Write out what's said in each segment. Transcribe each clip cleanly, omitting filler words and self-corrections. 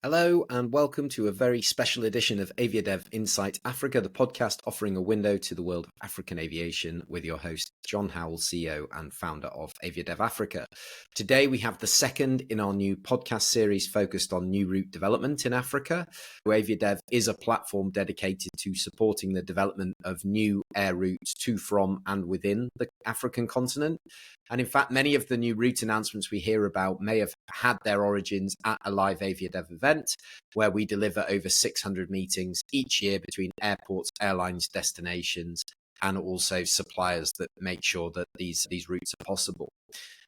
Hello and welcome to a very special edition of AviaDev Insight Africa, the podcast offering a window to the world of African aviation with your host, John Howell, CEO and founder of AviaDev Africa. Today we have the second in our new podcast series focused on new route development in Africa. AviaDev is a platform dedicated to supporting the development of new air routes to, from and within the African continent. And in fact, many of the new route announcements we hear about may have had their origins at a live AviaDev event, where we deliver over 600 meetings each year between airports, airlines, destinations, and also suppliers that make sure that these routes are possible.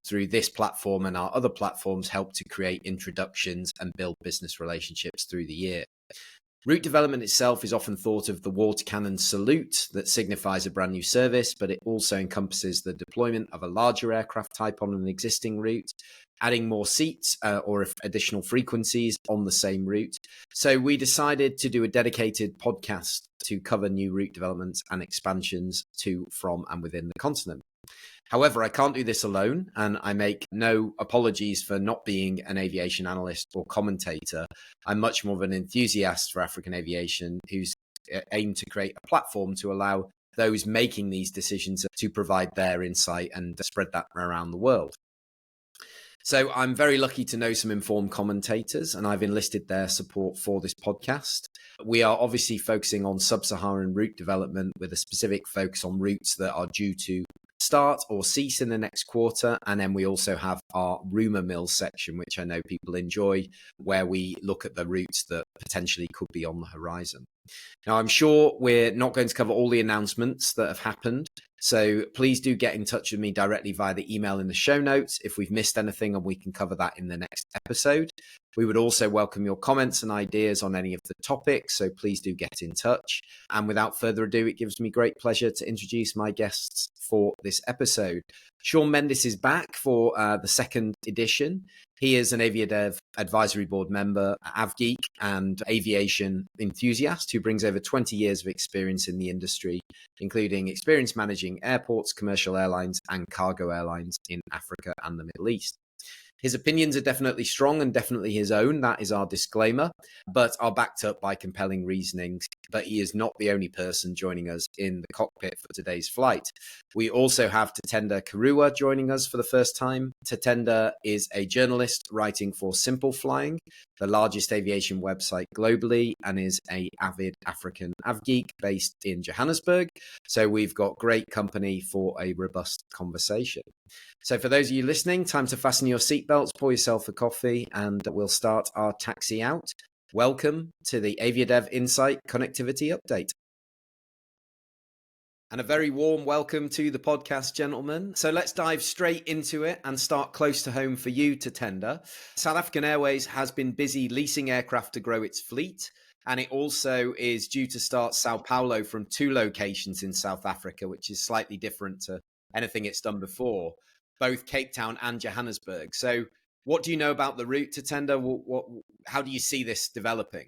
Through this platform and our other platforms help to create introductions and build business relationships through the year. Route development itself is often thought of the water cannon salute that signifies a brand new service, but it also encompasses the deployment of a larger aircraft type on an existing route, adding more seats or additional frequencies on the same route. So we decided to do a dedicated podcast to cover new route developments and expansions to, from, and within the continent. However, I can't do this alone, and I make no apologies for not being an aviation analyst or commentator. I'm much more of an enthusiast for African aviation who's aimed to create a platform to allow those making these decisions to provide their insight and spread that around the world. So I'm very lucky to know some informed commentators, and I've enlisted their support for this podcast. We are obviously focusing on sub-Saharan route development with a specific focus on routes that are due to start or cease in the next quarter. And then we also have our Rumour Mill section, which I know people enjoy, where we look at the routes that potentially could be on the horizon. Now, I'm sure we're not going to cover all the announcements that have happened, so please do get in touch with me directly via the email in the show notes if we've missed anything, and we can cover that in the next episode. We would also welcome your comments and ideas on any of the topics, so please do get in touch. And without further ado, it gives me great pleasure to introduce my guests for this episode. Sean Mendis is back for the second edition. He is an AviaDev advisory board member, AvGeek, and aviation enthusiast who brings over 20 years of experience in the industry, including experience managing airports, commercial airlines, and cargo airlines in Africa and the Middle East. His opinions are definitely strong and definitely his own. That is our disclaimer, but are backed up by compelling reasonings. But he is not the only person joining us in the cockpit for today's flight. We also have Tatenda Karuwa joining us for the first time. Tatenda is a journalist writing for Simple Flying, the largest aviation website globally, and is an avid African avgeek based in Johannesburg. So we've got great company for a robust conversation. So for those of you listening, time to fasten your seatbelts, pour yourself a coffee, and we'll start our taxi out. Welcome to the AviaDev Insight Connectivity Update. And a very warm welcome to the podcast, gentlemen. So let's dive straight into it and start close to home for you, Tatenda. South African Airways has been busy leasing aircraft to grow its fleet, and it also is due to start Sao Paulo from 2 locations in South Africa, which is slightly different to anything it's done before, both Cape Town and Johannesburg. So what do you know about the route, Tatenda? How do you see this developing?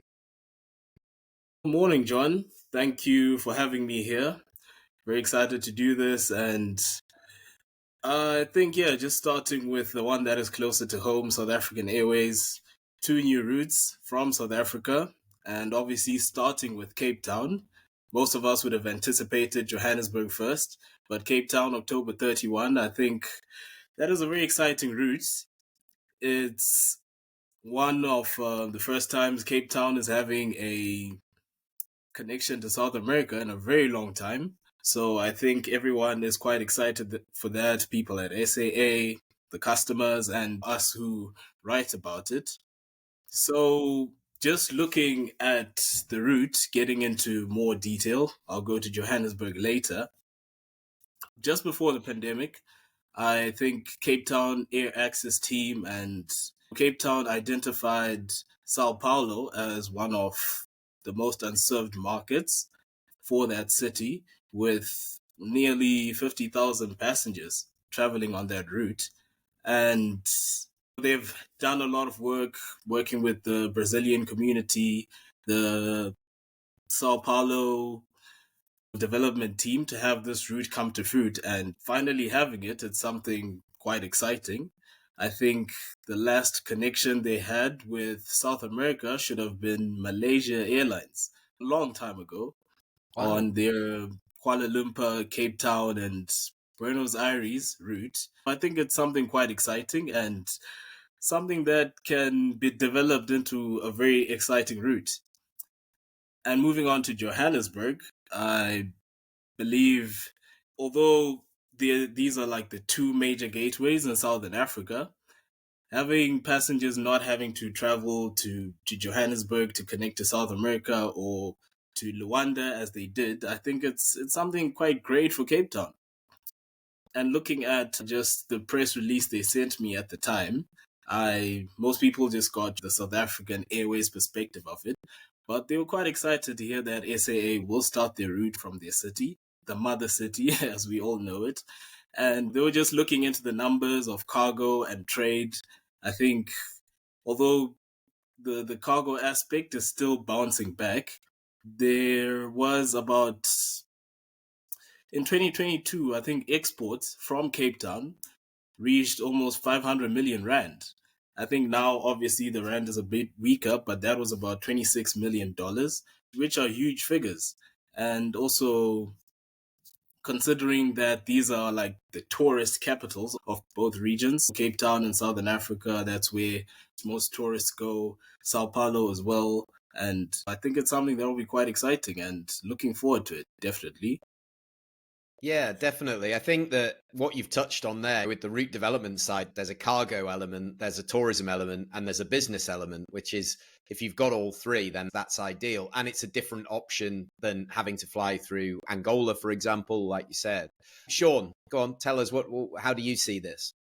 Good morning, John. Thank you for having me here. Very excited to do this. And I think, just starting with the one that is closer to home, South African Airways, 2 new routes from South Africa, and obviously starting with Cape Town. Most of us would have anticipated Johannesburg first, but Cape Town, October 31, I think that is a very exciting route. It's one of the first times Cape Town is having a connection to South America in a very long time. So I think everyone is quite excited for that, people at SAA, the customers, and us who write about it. So just looking at the route, getting into more detail, I'll go to Johannesburg later. Just before the pandemic, I think Cape Town Air Access Team and Cape Town identified Sao Paulo as one of the most unserved markets for that city, with nearly 50,000 passengers traveling on that route. And they've done a lot of work working with the Brazilian community, the Sao Paulo development team to have this route come to fruit, and finally having it, it's something quite exciting. I think the last connection they had with South America should have been Malaysia Airlines a long time ago on their Kuala Lumpur, Cape Town, and Buenos Aires route. I think it's something quite exciting and something that can be developed into a very exciting route. And moving on to Johannesburg, I believe, although these are like the two major gateways in Southern Africa, having passengers not having to travel to Johannesburg to connect to South America or to Luanda as they did, I think it's something quite great for Cape Town. And looking at just the press release they sent me at the time, most people just got the South African Airways perspective of it, but they were quite excited to hear that SAA will start their route from their city, the mother city as we all know it. And they were just looking into the numbers of cargo and trade. I think although the cargo aspect is still bouncing back, there was about, in 2022, I think exports from Cape Town reached almost 500 million rand. I think now, obviously, the rand is a bit weaker, but that was about $26 million, which are huge figures. And also, considering that these are like the tourist capitals of both regions, Cape Town in Southern Africa, that's where most tourists go, Sao Paulo as well. And I think it's something that will be quite exciting and looking forward to it, definitely. Yeah, definitely. I think that what you've touched on there with the route development side, there's a cargo element, there's a tourism element, and there's a business element, which is if you've got all three, then that's ideal. And it's a different option than having to fly through Angola, for example, like you said. Sean, go on, tell us how do you see this?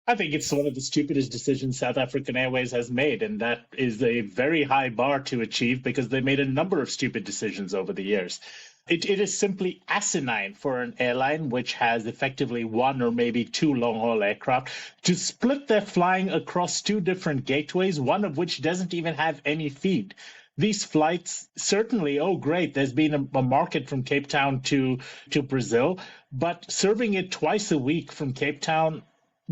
I think it's one of the stupidest decisions South African Airways has made, and that is a very high bar to achieve because they made a number of stupid decisions over the years. It is simply asinine for an airline which has effectively one or maybe two long-haul aircraft to split their flying across two different gateways, one of which doesn't even have any feed. These flights, certainly, oh, great, there's been a market from Cape Town to Brazil, but serving it twice a week from Cape Town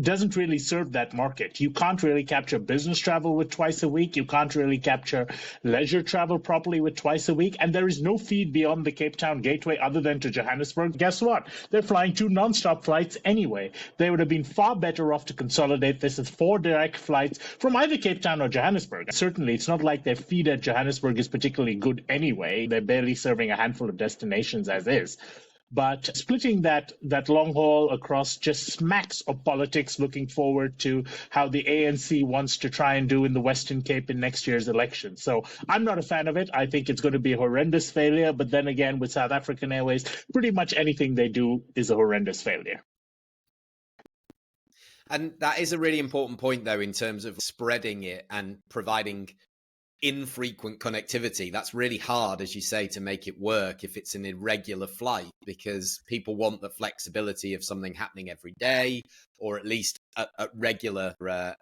doesn't really serve that market. You can't really capture business travel with twice a week. You can't really capture leisure travel properly with twice a week. And there is no feed beyond the Cape Town gateway other than to Johannesburg. Guess what? They're flying two nonstop flights anyway. They would have been far better off to consolidate this as 4 direct flights from either Cape Town or Johannesburg. Certainly, it's not like their feed at Johannesburg is particularly good anyway. They're barely serving a handful of destinations as is. But splitting that long haul across just smacks of politics, looking forward to how the ANC wants to try and do in the Western Cape in next year's election. So I'm not a fan of it. I think it's going to be a horrendous failure. But then again, with South African Airways, pretty much anything they do is a horrendous failure. And that is a really important point, though, in terms of spreading it and providing infrequent connectivity. That's really hard, as you say, to make it work if it's an irregular flight, because people want the flexibility of something happening every day or at least at regular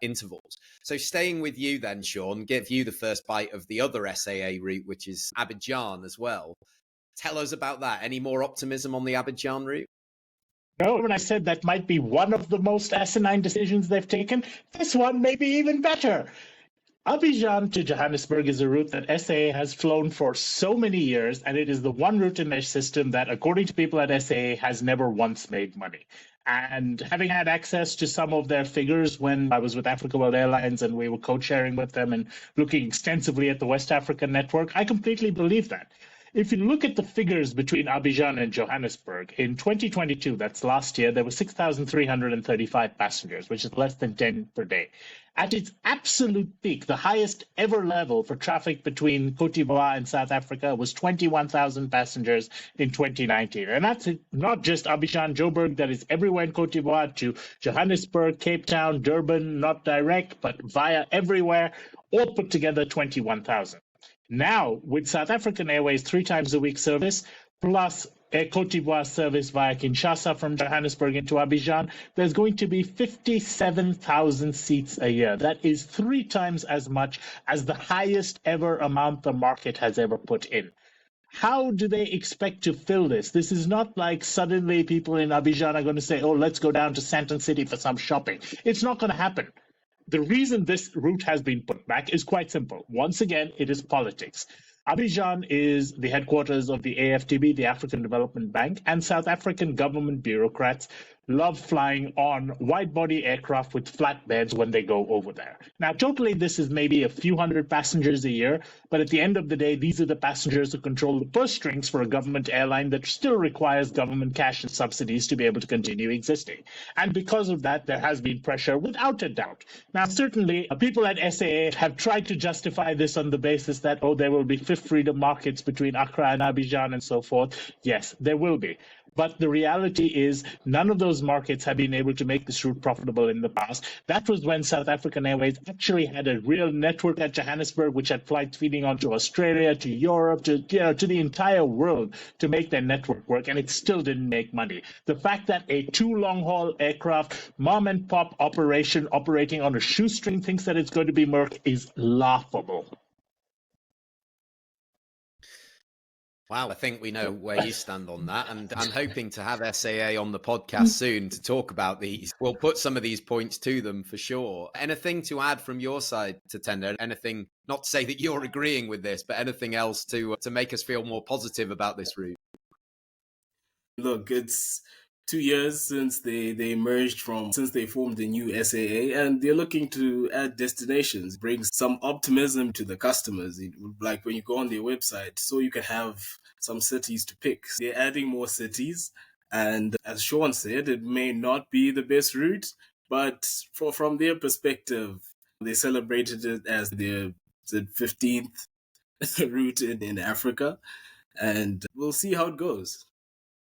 intervals. So staying with you then, Sean, give you the first bite of the other SAA route, which is Abidjan as well. Tell us about that. Any more optimism on the Abidjan route? No, when I said that might be one of the most asinine decisions they've taken, this one may be even better. Abidjan to Johannesburg is a route that SAA has flown for so many years, and it is the one route in their system that, according to people at SAA, has never once made money. And having had access to some of their figures when I was with Africa World Airlines and we were co-sharing with them and looking extensively at the West African network, I completely believe that. If you look at the figures between Abidjan and Johannesburg, in 2022, that's last year, there were 6,335 passengers, which is less than 10 per day. At its absolute peak, the highest ever level for traffic between Côte d'Ivoire and South Africa was 21,000 passengers in 2019. And that's not just Abidjan, Joburg, that is everywhere in Côte d'Ivoire to Johannesburg, Cape Town, Durban, not direct, but via everywhere, all put together 21,000. Now, with South African Airways 3 times a week service, plus a Côte d'Ivoire service via Kinshasa from Johannesburg into Abidjan, there's going to be 57,000 seats a year. That is 3 times as much as the highest ever amount the market has ever put in. How do they expect to fill this? This is not like suddenly people in Abidjan are going to say, oh, let's go down to Sandton City for some shopping. It's not going to happen. The reason this route has been put back is quite simple. Once again, it is politics. Abidjan is the headquarters of the AFDB, the African Development Bank, and South African government bureaucrats love flying on wide-body aircraft with flat beds when they go over there. Now, totally, this is maybe a few hundred passengers a year, but at the end of the day, these are the passengers who control the purse strings for a government airline that still requires government cash and subsidies to be able to continue existing. And because of that, there has been pressure, without a doubt. Now, certainly, people at SAA have tried to justify this on the basis that, oh, there will be fifth freedom markets between Accra and Abidjan and so forth. Yes, there will be. But the reality is none of those markets have been able to make this route profitable in the past. That was when South African Airways actually had a real network at Johannesburg, which had flights feeding onto Australia, to Europe, to the entire world to make their network work, and it still didn't make money. The fact that a two long-haul aircraft, mom and pop operation operating on a shoestring thinks that it's going to be Merck is laughable. Wow, I think we know where you stand on that, and I'm hoping to have SAA on the podcast soon to talk about these. We'll put some of these points to them for sure. Anything to add from your side, Tatenda? Anything, not to say that you're agreeing with this, but anything else to make us feel more positive about this route? Look, it's 2 years since they since they formed the new SAA, and they're looking to add destinations, bring some optimism to the customers. Like when you go on their website, so you can have some cities to pick. They're adding more cities, and as Sean said, it may not be the best route, but from their perspective, they celebrated it as the 15th route in Africa, and we'll see how it goes.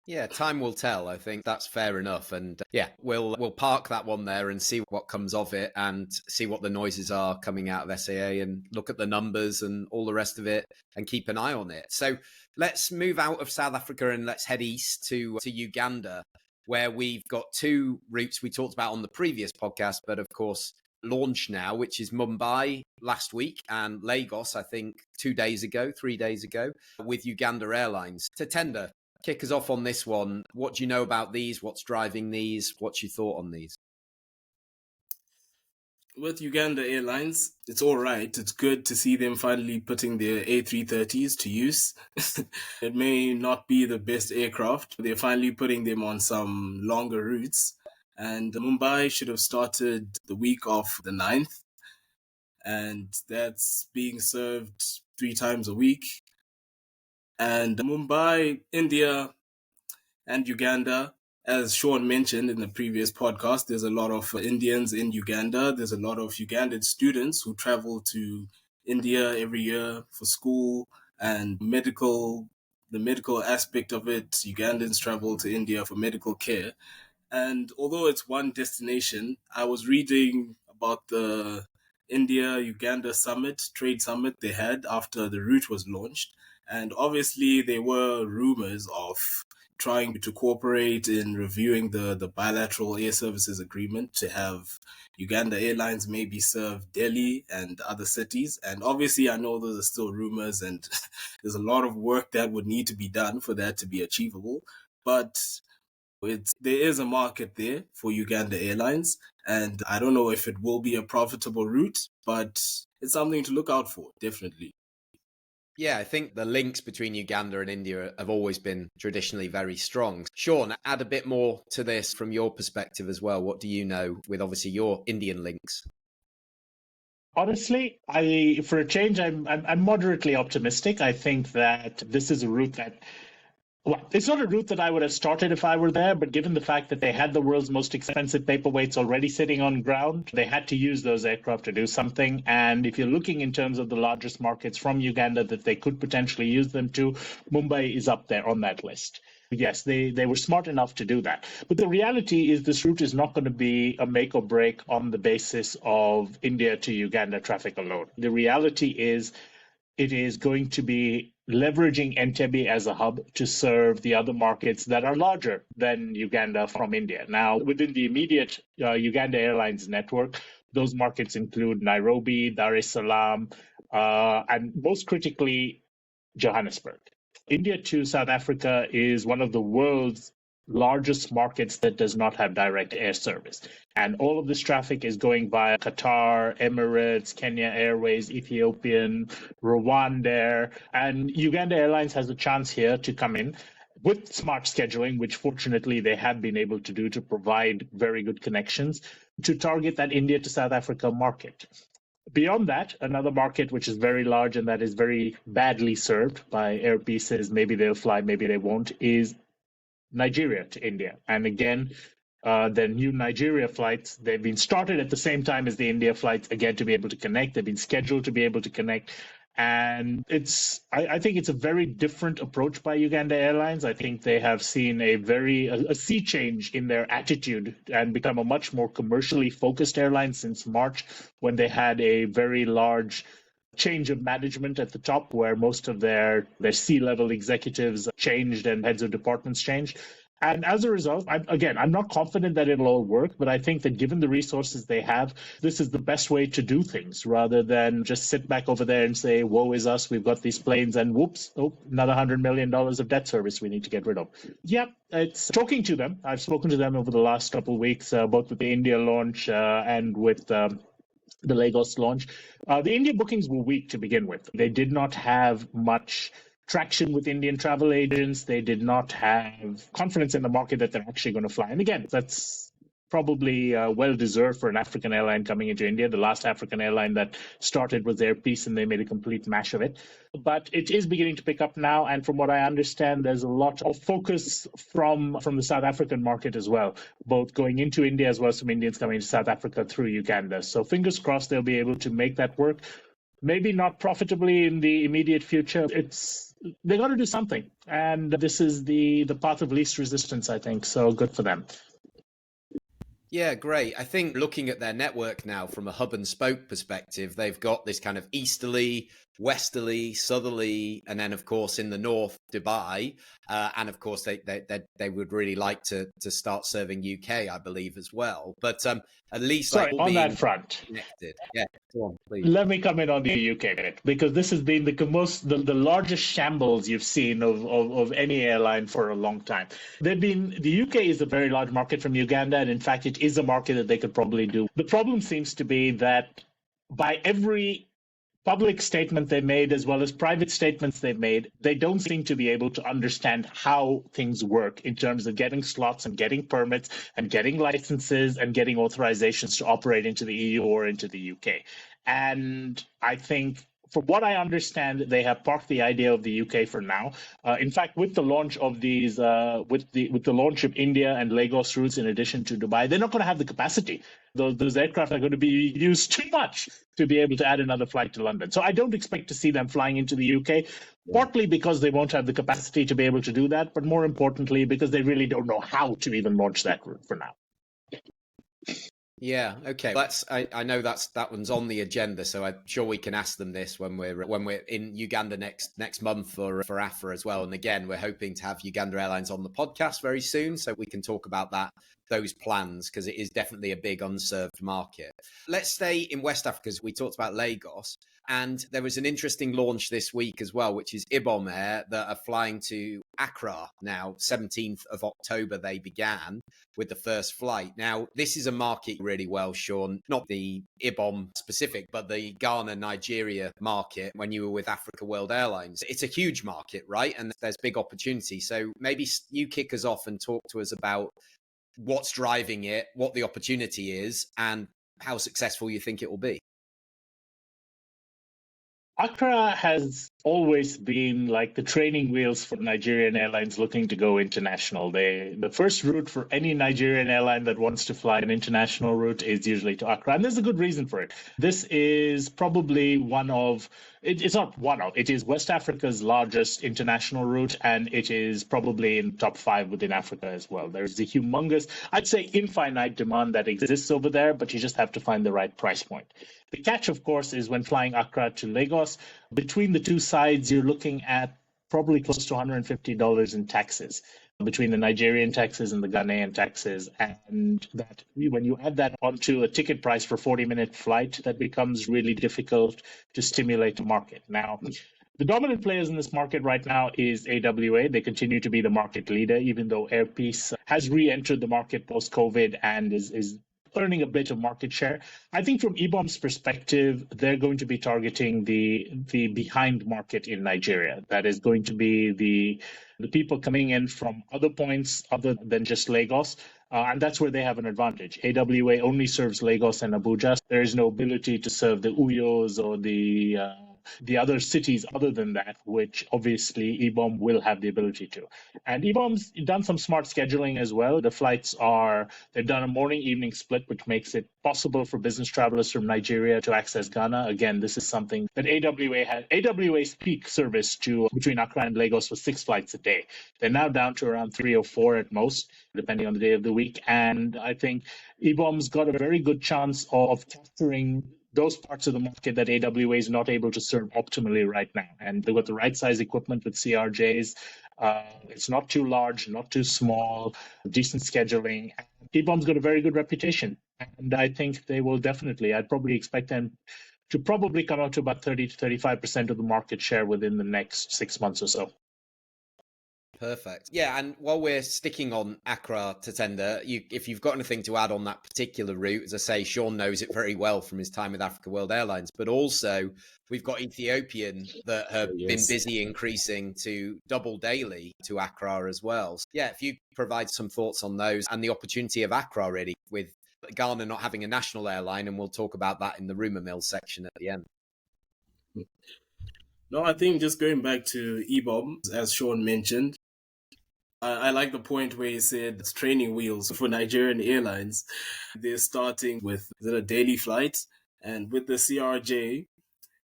Yeah, time will tell. I think that's fair enough. And yeah, we'll park that one there and see what comes of it and see what the noises are coming out of SAA and look at the numbers and all the rest of it and keep an eye on it. So let's move out of South Africa and let's head east to Uganda, where we've got two routes we talked about on the previous podcast, but of course, launch now, which is Mumbai last week and Lagos, I think 3 days ago, with Uganda Airlines. Tatenda, kick us off on this one. What do you know about these? What's driving these? What's your thought on these? With Uganda Airlines, it's all right. It's good to see them finally putting their A330s to use. It may not be the best aircraft. They're finally putting them on some longer routes. And Mumbai should have started the week of the 9th. And that's being served 3 times a week. And Mumbai, India, and Uganda, as Sean mentioned in the previous podcast, there's a lot of Indians in Uganda. There's a lot of Ugandan students who travel to India every year for school and the medical aspect of it. Ugandans travel to India for medical care. And although it's one destination, I was reading about the India-Uganda trade summit they had after the route was launched. And obviously, there were rumors of trying to cooperate in reviewing the bilateral air services agreement to have Uganda Airlines maybe serve Delhi and other cities. And obviously, I know those are still rumors and there's a lot of work that would need to be done for that to be achievable. But there is a market there for Uganda Airlines. And I don't know if it will be a profitable route, but it's something to look out for, definitely. Yeah, I think the links between Uganda and India have always been traditionally very strong. Sean, add a bit more to this from your perspective as well. What do you know with obviously your Indian links? Honestly, for a change, I'm moderately optimistic. I think that this is a route that, well, it's not a route that I would have started if I were there, but given the fact that they had the world's most expensive paperweights already sitting on ground, they had to use those aircraft to do something. And if you're looking in terms of the largest markets from Uganda that they could potentially use them to, Mumbai is up there on that list. Yes, they were smart enough to do that. But the reality is this route is not going to be a make or break on the basis of India to Uganda traffic alone. The reality is it is going to be leveraging Entebbe as a hub to serve the other markets that are larger than Uganda from India. Now, within the immediate Uganda Airlines network, those markets include Nairobi, Dar es Salaam, and most critically, Johannesburg. India to South Africa is one of the world's largest markets that does not have direct air service. And all of this traffic is going via Qatar, Emirates, Kenya Airways, Ethiopian, Rwanda, and Uganda Airlines has a chance here to come in with smart scheduling, which fortunately they have been able to do to provide very good connections to target that India to South Africa market. Beyond that, another market which is very large and that is very badly served by air pieces, maybe they'll fly, maybe they won't, is Nigeria to India. And again, the new Nigeria flights, they've been started at the same time as the India flights, again, to be able to connect. They've been scheduled to be able to connect. And I think it's a very different approach by Uganda Airlines. I think they have seen a sea change in their attitude and become a much more commercially focused airline since March, when they had a very large change of management at the top, where most of their C-level executives changed and heads of departments changed. And as a result, I'm not confident that it'll all work, but I think that given the resources they have, this is the best way to do things, rather than just sit back over there and say, woe is us, we've got these planes, and whoops, another $100 million of debt service we need to get rid of. Yep, it's talking to them. I've spoken to them over the last couple of weeks, both with the India launch and with the Lagos launch. The India bookings were weak to begin with. They did not have much traction with Indian travel agents. They did not have confidence in the market that they're actually going to fly. And again, that's probably well-deserved for an African airline coming into India. The last African airline that started was Air Peace, and they made a complete mash of it. But it is beginning to pick up now, and from what I understand, there's a lot of focus from the South African market as well, both going into India as well as some Indians coming to South Africa through Uganda. So fingers crossed they'll be able to make that work. Maybe not profitably in the immediate future. They got to do something, and this is the path of least resistance, I think. So good for them. Yeah, great. I think looking at their network now from a hub and spoke perspective, they've got this kind of easterly, westerly, southerly, and then of course in the north, Dubai, and of course they would really like to start serving UK, I believe, as well. But at least on that front, connected. Yeah, go on, please. Let me come in on the UK bit, because this has been the largest shambles you've seen of any airline for a long time. The UK is a very large market from Uganda, and in fact, it is a market that they could probably do. The problem seems to be that by every public statement they made, as well as private statements they've made, they don't seem to be able to understand how things work in terms of getting slots and getting permits and getting licenses and getting authorizations to operate into the EU or into the UK. And I think, from what I understand, they have parked the idea of the UK for now. In fact, with the launch of these, with the launch of India and Lagos routes in addition to Dubai, they're not going to have the capacity. Those aircraft are going to be used too much to be able to add another flight to London. So I don't expect to see them flying into the UK, partly because they won't have the capacity to be able to do that, but more importantly, because they really don't know how to even launch that route for now. Yeah, okay. I know that one's on the agenda, so I'm sure we can ask them this when we're in Uganda next month for AFRA as well. And again, we're hoping to have Uganda Airlines on the podcast very soon, so we can talk about those plans, because it is definitely a big unserved market. Let's stay in West Africa, as we talked about Lagos. And there was an interesting launch this week as well, which is Ibom Air, that are flying to Accra now. 17th of October, they began with the first flight. Now, this is a market really well, Sean, not the Ibom specific, but the Ghana, Nigeria market when you were with Africa World Airlines. It's a huge market, right? And there's big opportunity. So maybe you kick us off and talk to us about what's driving it, what the opportunity is, and how successful you think it will be. Accra has always been like the training wheels for Nigerian airlines looking to go international. The first route for any Nigerian airline that wants to fly an international route is usually to Accra, and there's a good reason for it. This is probably it is West Africa's largest international route, and it is probably in top 5 within Africa as well. There's a humongous, I'd say infinite demand that exists over there, but you just have to find the right price point. The catch, of course, is when flying Accra to Lagos, between the two sides, you're looking at probably close to $150 in taxes, between the Nigerian taxes and the Ghanaian taxes. And that when you add that onto a ticket price for a 40-minute flight, that becomes really difficult to stimulate the market. Now, The dominant players in this market right now is AWA. They continue to be the market leader, even though Airpeace has re-entered the market post-COVID and is earning a bit of market share. I think from Ibom's perspective, they're going to be targeting the behind market in Nigeria. That is going to be the people coming in from other points other than just Lagos. And that's where they have an advantage. AWA only serves Lagos and Abuja. There is no ability to serve the Uyos or the other cities other than that, which obviously Ibom will have the ability to. And Ibom's done some smart scheduling as well. The flights they've done a morning-evening split, which makes it possible for business travelers from Nigeria to access Ghana. Again, this is something that AWA had. AWA's peak service between Accra and Lagos was 6 flights a day. They're now down to around 3 or 4 at most, depending on the day of the week. And I think Ibom's got a very good chance of capturing those parts of the market that AWA is not able to serve optimally right now. And they've got the right size equipment with CRJs. It's not too large, not too small, decent scheduling. Ibom's got a very good reputation. And I think they will definitely, I'd probably expect them to probably come out to about 30 to 35% of the market share within the next 6 months or so. Perfect. Yeah, and while we're sticking on Accra Tatenda, if you've got anything to add on that particular route, as I say, Sean knows it very well from his time with Africa World Airlines, but also we've got Ethiopian that have been busy increasing to double daily to Accra as well. So, yeah, if you provide some thoughts on those and the opportunity of Accra really with Ghana not having a national airline, and we'll talk about that in the Rumour Mill section at the end. No, I think just going back to Ibom, as Sean mentioned, I like the point where he said it's training wheels for Nigerian airlines. They're starting with a daily flight and with the CRJ,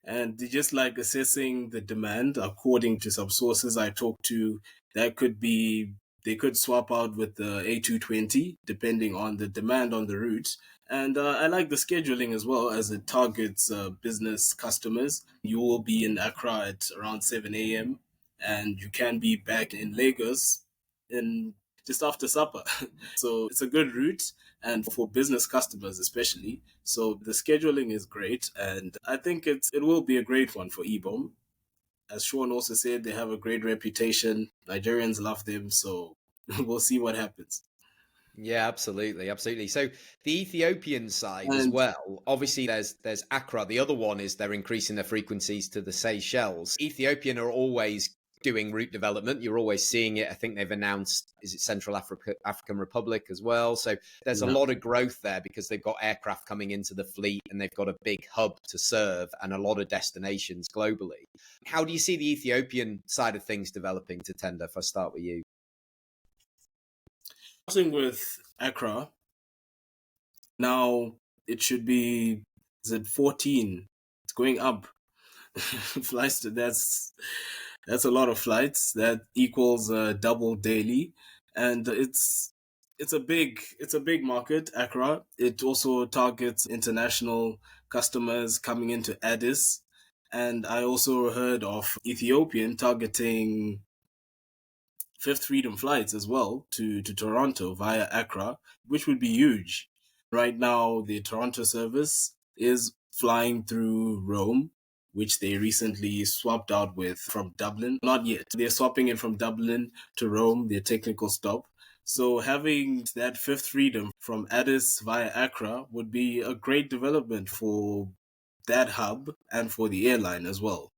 and they're just like assessing the demand according to some sources I talked to. That could be, they could swap out with the A220 depending on the demand on the route. And I like the scheduling as well, as it targets business customers. You will be in Accra at around 7 a.m. and you can be back in Lagos in just after supper. So it's a good route, and for business customers especially. So the scheduling is great, and I think it will be a great one for Ibom. As Sean also said, they have a great reputation. Nigerians love them, so we'll see what happens. Yeah, absolutely. So the Ethiopian side as well, obviously there's Accra. The other one is they're increasing their frequencies to the Seychelles. Ethiopian are always doing route development. You're always seeing it. I think they've announced, is it Central African Republic as well? So there's a lot of growth there because they've got aircraft coming into the fleet and they've got a big hub to serve and a lot of destinations globally. How do you see the Ethiopian side of things developing, Tatenda, if I start with you? Starting with Accra, now it should be, is it 14? It's going up. Flights, that's a lot of flights. That equals double daily, and it's a big market, Accra. It also targets international customers coming into Addis, and I also heard of Ethiopian targeting Fifth Freedom flights as well to Toronto via Accra, which would be huge. Right now, the Toronto service is flying through Rome, which they recently swapped out with from Dublin. Not yet. They're swapping it from Dublin to Rome, their technical stop. So having that Fifth Freedom from Addis via Accra would be a great development for that hub and for the airline as well.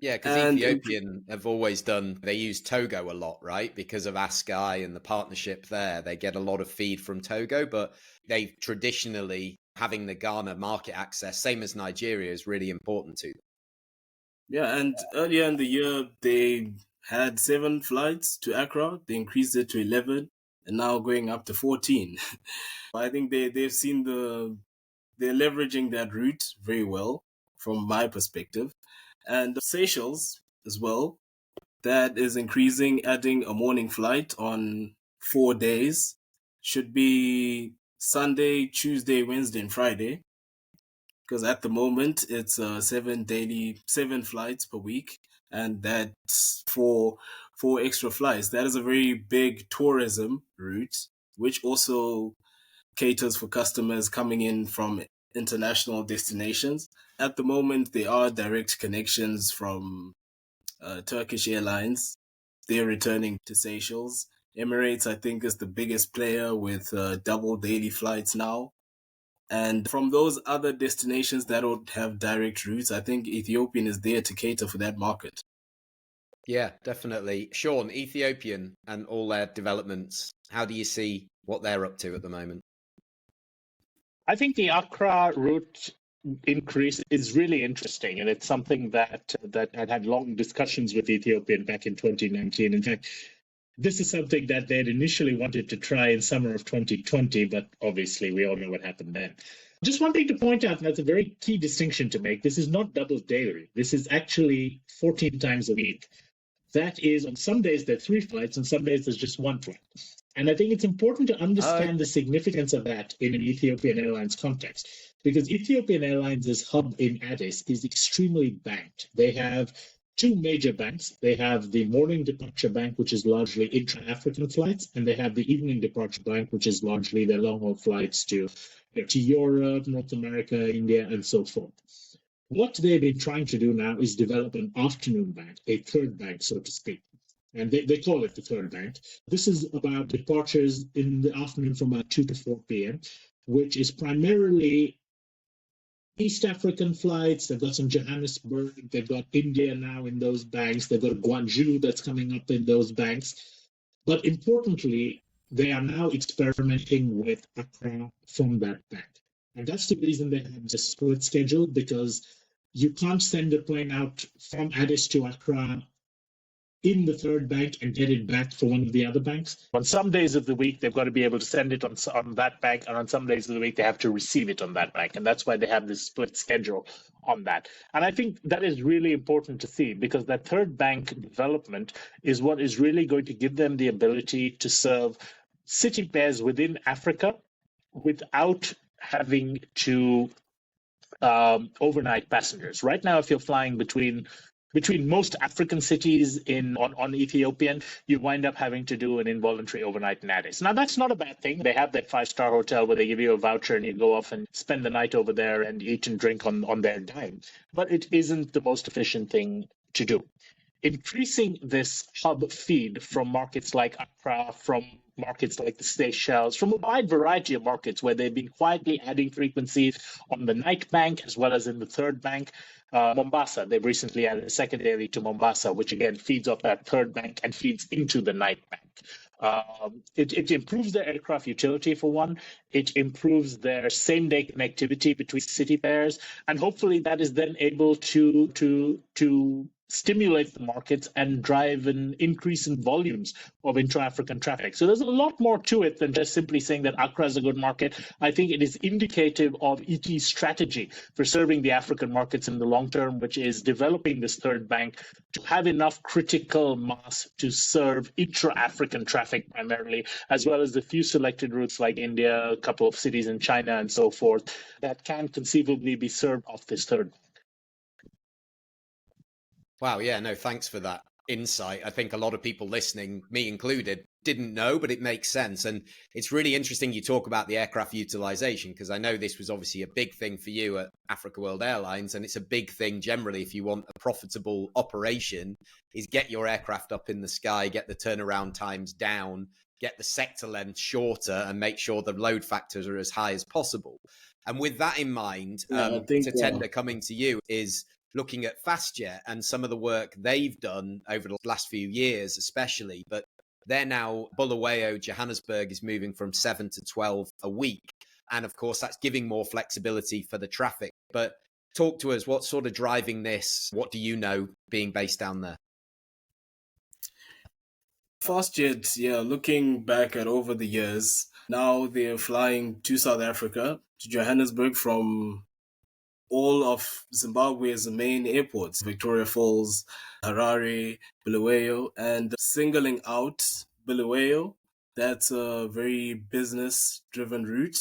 Yeah, because Ethiopian have always they use Togo a lot, right? Because of Askai and the partnership there. They get a lot of feed from Togo, but they traditionally, having the Ghana market access, same as Nigeria, is really important to them. Yeah, and earlier in the year, they had 7 flights to Accra. They increased it to 11, and now going up to 14. I think they've seen they're leveraging that route very well from my perspective. And Seychelles as well, that is increasing, adding a morning flight on 4 days. Should be Sunday, Tuesday, Wednesday, and Friday. Because at the moment, it's 7 flights per week. And that's four extra flights. That is a very big tourism route, which also caters for customers coming in from international destinations. At the moment, there are direct connections from Turkish Airlines. They're returning to Seychelles. Emirates, I think, is the biggest player with double daily flights now. And from those other destinations that don't have direct routes, I think Ethiopian is there to cater for that market. Yeah, definitely. Sean, Ethiopian and all their developments, how do you see what they're up to at the moment? I think the Accra route increase is really interesting, and it's something that I had long discussions with Ethiopian back in 2019. In fact, this is something that they had initially wanted to try in summer of 2020, but obviously we all know what happened then. Just one thing to point out, and that's a very key distinction to make, this is not double daily. This is actually 14 times a week. That is, on some days there are 3 flights, on some days there's just 1 flight. And I think it's important to understand the significance of that in an Ethiopian Airlines context, because Ethiopian Airlines' hub in Addis is extremely banked. They have 2 major banks. They have the morning departure bank, which is largely intra-African flights, and they have the evening departure bank, which is largely their long-haul flights to Europe, North America, India, and so forth. What they've been trying to do now is develop an afternoon bank, a third bank, so to speak. And they call it the third bank. This is about departures in the afternoon from about 2 to 4 p.m., which is primarily East African flights. They've got some Johannesburg. They've got India now in those banks. They've got Guangzhou that's coming up in those banks. But importantly, they are now experimenting with Accra from that bank. And that's the reason they have the split schedule, because you can't send a plane out from Addis to Accra in the third bank and get it back for one of the other banks. On some days of the week, they've got to be able to send it on that bank, and on some days of the week, they have to receive it on that bank. And that's why they have this split schedule on that. And I think that is really important to see, because that third bank development is what is really going to give them the ability to serve city pairs within Africa without having to overnight passengers. Right now, if you're flying between most African cities on Ethiopian, you wind up having to do an involuntary overnight in Addis. Now, that's not a bad thing. They have that 5-star hotel where they give you a voucher and you go off and spend the night over there and eat and drink on their dime. But it isn't the most efficient thing to do. Increasing this hub feed from markets like Accra, from markets like the Seychelles, from a wide variety of markets where they've been quietly adding frequencies on the night bank as well as in the third bank. Mombasa, they've recently added a second daily to Mombasa, which again feeds off that third bank and feeds into the night bank. It improves their aircraft utility, for one. It improves their same-day connectivity between city pairs, and hopefully that is then able to stimulate the markets and drive an increase in volumes of intra-African traffic. So there's a lot more to it than just simply saying that Accra is a good market. I think it is indicative of ET's strategy for serving the African markets in the long term, which is developing this third bank to have enough critical mass to serve intra-African traffic primarily, as well as the few selected routes like India, a couple of cities in China and so forth, that can conceivably be served off this third bank. Wow, yeah, no, thanks for that insight. I think a lot of people listening, me included, didn't know, but it makes sense. And it's really interesting you talk about the aircraft utilization, because I know this was obviously a big thing for you at Africa World Airlines, and it's a big thing generally if you want a profitable operation, is get your aircraft up in the sky, get the turnaround times down, get the sector length shorter, and make sure the load factors are as high as possible. And with that in mind, Tatenda, coming to you, is looking at Fastjet and some of the work they've done over the last few years, especially. But they're now, Bulawayo, Johannesburg is moving from 7 to 12 a week. And of course, that's giving more flexibility for the traffic. But talk to us, what's sort of driving this? What do you know being based down there? Fastjet, yeah, looking back at over the years, now they're flying to South Africa, to Johannesburg from all of Zimbabwe's main airports, Victoria Falls, Harare, Bulawayo, and singling out Bulawayo. That's a very business-driven route,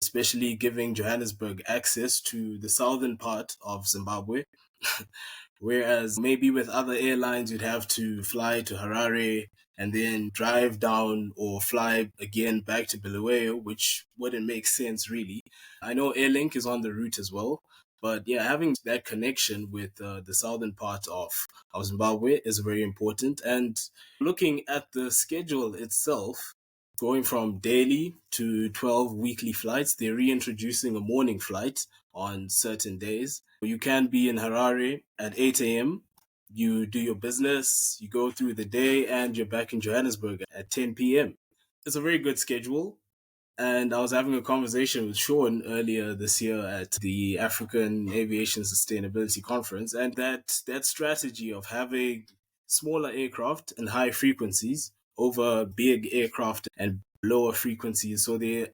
especially giving Johannesburg access to the southern part of Zimbabwe, Whereas maybe with other airlines, you'd have to fly to Harare and then drive down or fly again back to Bulawayo, which wouldn't make sense really. I know Airlink is on the route as well, but yeah, having that connection with the southern part of Zimbabwe is very important. And looking at the schedule itself, going from daily to 12 weekly flights, they're reintroducing a morning flight on certain days. You can be in Harare at 8 a.m. You do your business, you go through the day, and you're back in Johannesburg at 10 p.m. It's a very good schedule. And I was having a conversation with Sean earlier this year at the African Aviation Sustainability Conference, and that strategy of having smaller aircraft and high frequencies over big aircraft and lower frequencies. So they're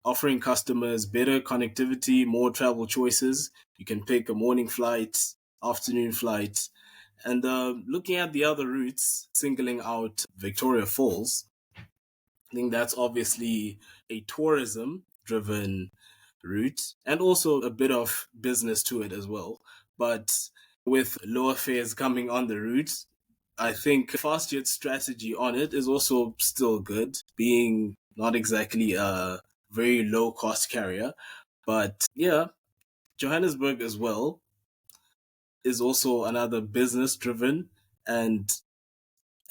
offering customers better connectivity, more travel choices. You can pick a morning flight, afternoon flight. And looking at the other routes, singling out Victoria Falls, I think that's obviously a tourism driven route and also a bit of business to it as well. But with lower fares coming on the route, I think Fastjet's strategy on it is also still good, being not exactly a very low cost carrier. But yeah, Johannesburg as well is also another business driven, and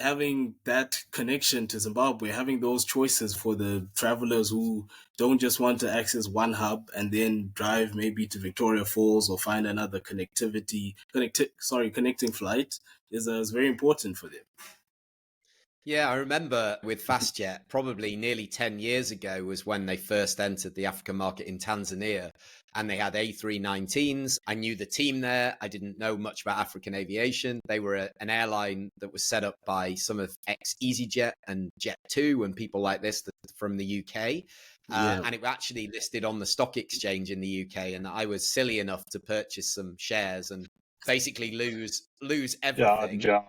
having that connection to Zimbabwe, having those choices for the travelers who don't just want to access one hub and then drive maybe to Victoria Falls or find another connecting flight is very important for them. Yeah, I remember with Fastjet, probably nearly 10 years ago was when they first entered the African market in Tanzania, and they had A319s. I knew the team there. I didn't know much about African aviation. They were an airline that was set up by some of ex-EasyJet and Jet2 and people like this from the UK. And it actually listed on the stock exchange in the UK, and I was silly enough to purchase some shares and basically lose everything. John.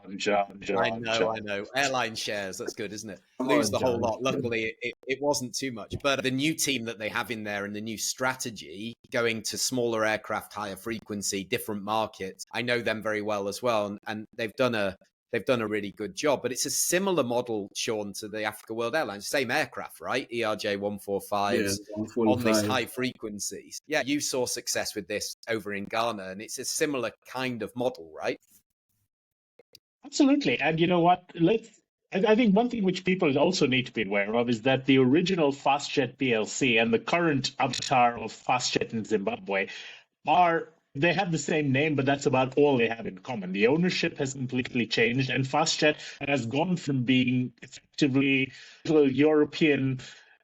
I know. Airline shares, that's good, isn't it? Lose the whole lot. Luckily, it wasn't too much. But the new team that they have in there and the new strategy, going to smaller aircraft, higher frequency, different markets, I know them very well as well. And they've done a really good job. But it's a similar model, Sean, to the Africa World Airlines. Same aircraft, right? ERJ 145s on these high frequencies. Yeah, you saw success with this over in Ghana, and it's a similar kind of model, right? Absolutely. And you know what? I think one thing which people also need to be aware of is that the original Fastjet PLC and the current avatar of Fastjet in Zimbabwe they have the same name, but that's about all they have in common. The ownership has completely changed, and Fastjet has gone from being effectively a European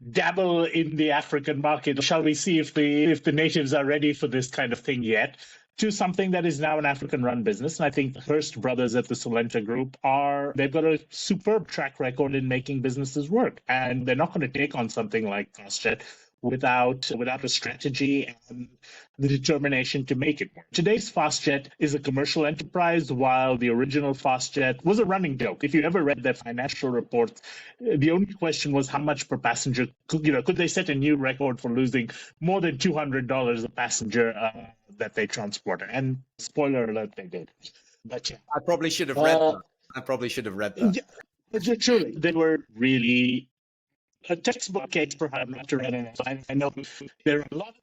dabble in the African market. Shall we see if the natives are ready for this kind of thing yet? To something that is now an African-run business. And I think the Hearst brothers at the Solenta Group they've got a superb track record in making businesses work. And they're not going to take on something like Fastjet without a strategy and the determination to make it work. Today's Fastjet is a commercial enterprise, while the original Fastjet was a running joke. If you ever read their financial reports, the only question was how much per passenger. Could they set a new record for losing more than $200 a passenger that they transported? And spoiler alert, they did. But yeah, I probably should have read that. Yeah, truly, they were really a textbook case for how not to run an airline. I know there are a lot of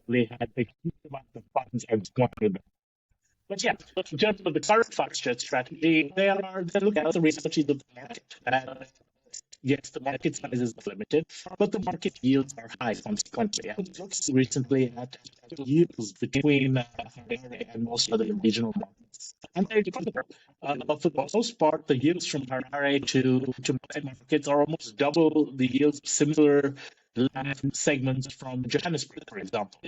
they had a huge amount of funds and squandered them. But yeah, in terms of the current Fastjet strategy, they're looking at the researches of the market. Yes, the market size is limited, but the market yields are high consequently. I looked recently at yields between Harare and most other regional markets. And they're different. But for the most part, the yields from Harare to markets are almost double the yields of similar land segments from Johannesburg, for example.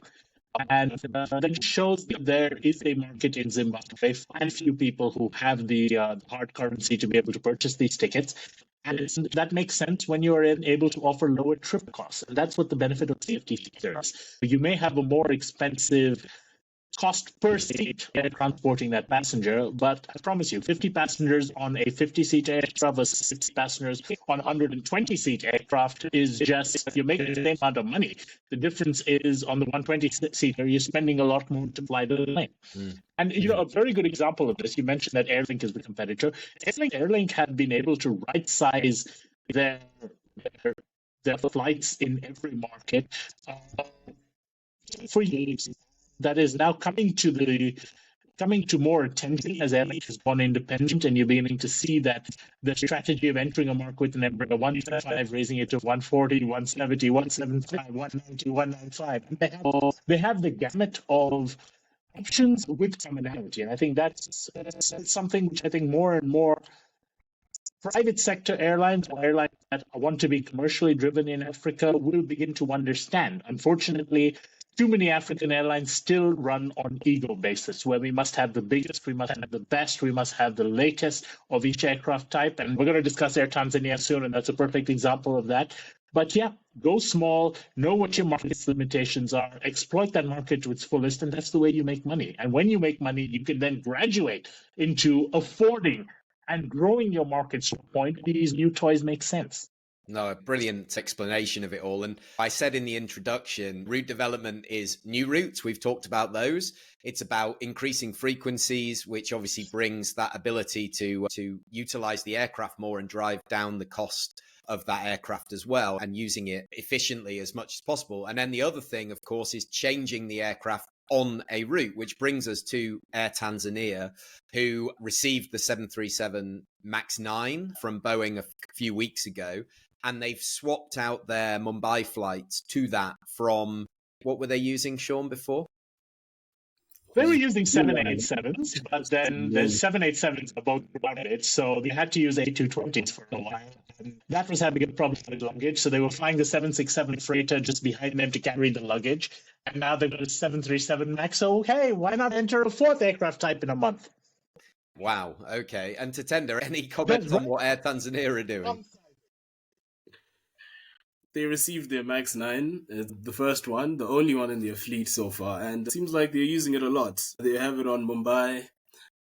And that shows that there is a market in Zimbabwe and few people who have the hard currency to be able to purchase these tickets. And that makes sense when you are able to offer lower trip costs. And that's what the benefit of safety feature is. You may have a more expensive cost per seat transporting that passenger. But I promise you, 50 passengers on a 50-seat aircraft versus 60 passengers on a 120-seat aircraft is just, you're making the same amount of money. The difference is on the 120-seater, you're spending a lot more to fly the plane. And, a very good example of this, you mentioned that Airlink is the competitor. Airlink had been able to right-size their flights in every market for years. That is now coming to more attention as Airlink has gone independent, and you're beginning to see that the strategy of entering a market with an Embraer 125, raising it to 140, 170, 175, 190, 195. They have the gamut of options with commonality, and I think that's something which I think more and more private sector airlines or airlines that want to be commercially driven in Africa will begin to understand. Unfortunately, too many African airlines still run on ego basis, where we must have the biggest, we must have the best, we must have the latest of each aircraft type. And we're going to discuss Air Tanzania soon, and that's a perfect example of that. But yeah, go small, know what your market's limitations are, exploit that market to its fullest, and that's the way you make money. And when you make money, you can then graduate into affording and growing your markets to a point where these new toys make sense. No, a brilliant explanation of it all. And I said in the introduction, route development is new routes. We've talked about those. It's about increasing frequencies, which obviously brings that ability to utilize the aircraft more and drive down the cost of that aircraft as well, and using it efficiently as much as possible. And then the other thing, of course, is changing the aircraft on a route, which brings us to Air Tanzania, who received the 737 MAX 9 from Boeing a few weeks ago. And they've swapped out their Mumbai flights to that from, what were they using, Sean, before? They were using 787s, but then the 787s are both grounded, so they had to use A220s for a while. And that was having a problem with luggage, so they were flying the 767 freighter just behind them to carry the luggage. And now they've got a 737 MAX, so hey, why not enter a fourth aircraft type in a month? Wow, okay. And Tatenda, any comments on what Air Tanzania are doing? They received their MAX 9, the first one, the only one in their fleet so far, and it seems like they're using it a lot. They have it on Mumbai,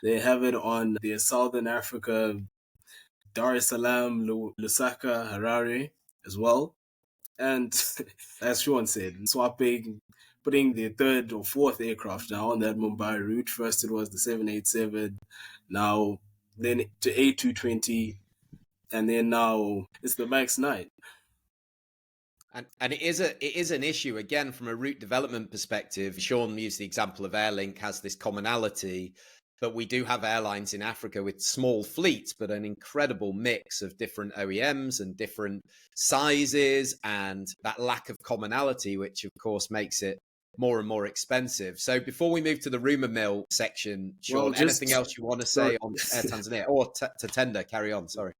they have it on their Southern Africa, Dar es Salaam, Lusaka, Harare as well. And as Sean said, putting the third or fourth aircraft now on that Mumbai route. First it was the 787, now then to A220, and then now it's the MAX 9. And it is an issue, again, from a route development perspective. Sean used the example of Airlink has this commonality, but we do have airlines in Africa with small fleets, but an incredible mix of different OEMs and different sizes, and that lack of commonality, which of course makes it more and more expensive. So before we move to the Rumour Mill section, Sean, anything else you want to say on Air Tanzania? Or Tatenda, carry on, sorry.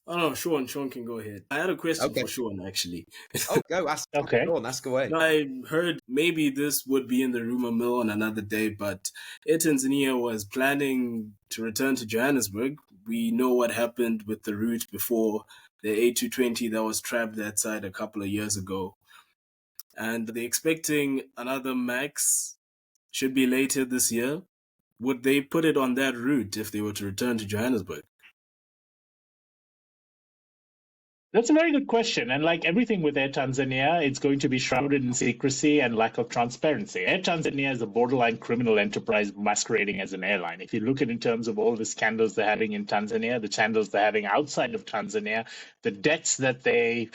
Oh no, Sean can go ahead. I had a question for Sean, actually. Oh, go, ask. Okay. Sean, ask away. I heard maybe this would be in the Rumour Mill on another day, but Air Tanzania was planning to return to Johannesburg. We know what happened with the route before, the A220 that was trapped that side a couple of years ago. And they're expecting another MAX, should be later this year. Would they put it on that route if they were to return to Johannesburg? That's a very good question. And like everything with Air Tanzania, it's going to be shrouded in secrecy and lack of transparency. Air Tanzania is a borderline criminal enterprise masquerading as an airline. If you look at it in terms of all the scandals they're having in Tanzania, the scandals they're having outside of Tanzania, the debts that they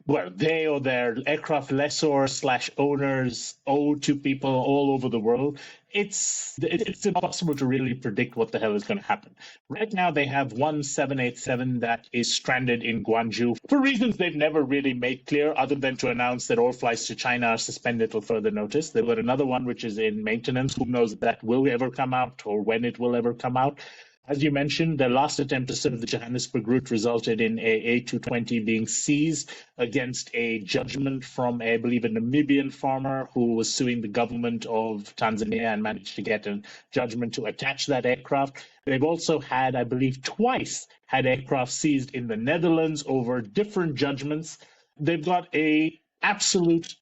or their aircraft lessors / owners owe to people all over the world, it's impossible to really predict what the hell is going to happen. Right now, they have one 787 that is stranded in Gwangju for reasons they've never really made clear, other than to announce that all flights to China are suspended till further notice. They've got another one which is in maintenance. Who knows if that will ever come out or when it will ever come out. As you mentioned, their last attempt to serve the Johannesburg route resulted in a A220 being seized against a judgment from, I believe, a Namibian farmer who was suing the government of Tanzania and managed to get a judgment to attach that aircraft. They've also had, I believe, twice had aircraft seized in the Netherlands over different judgments. They've got a absolute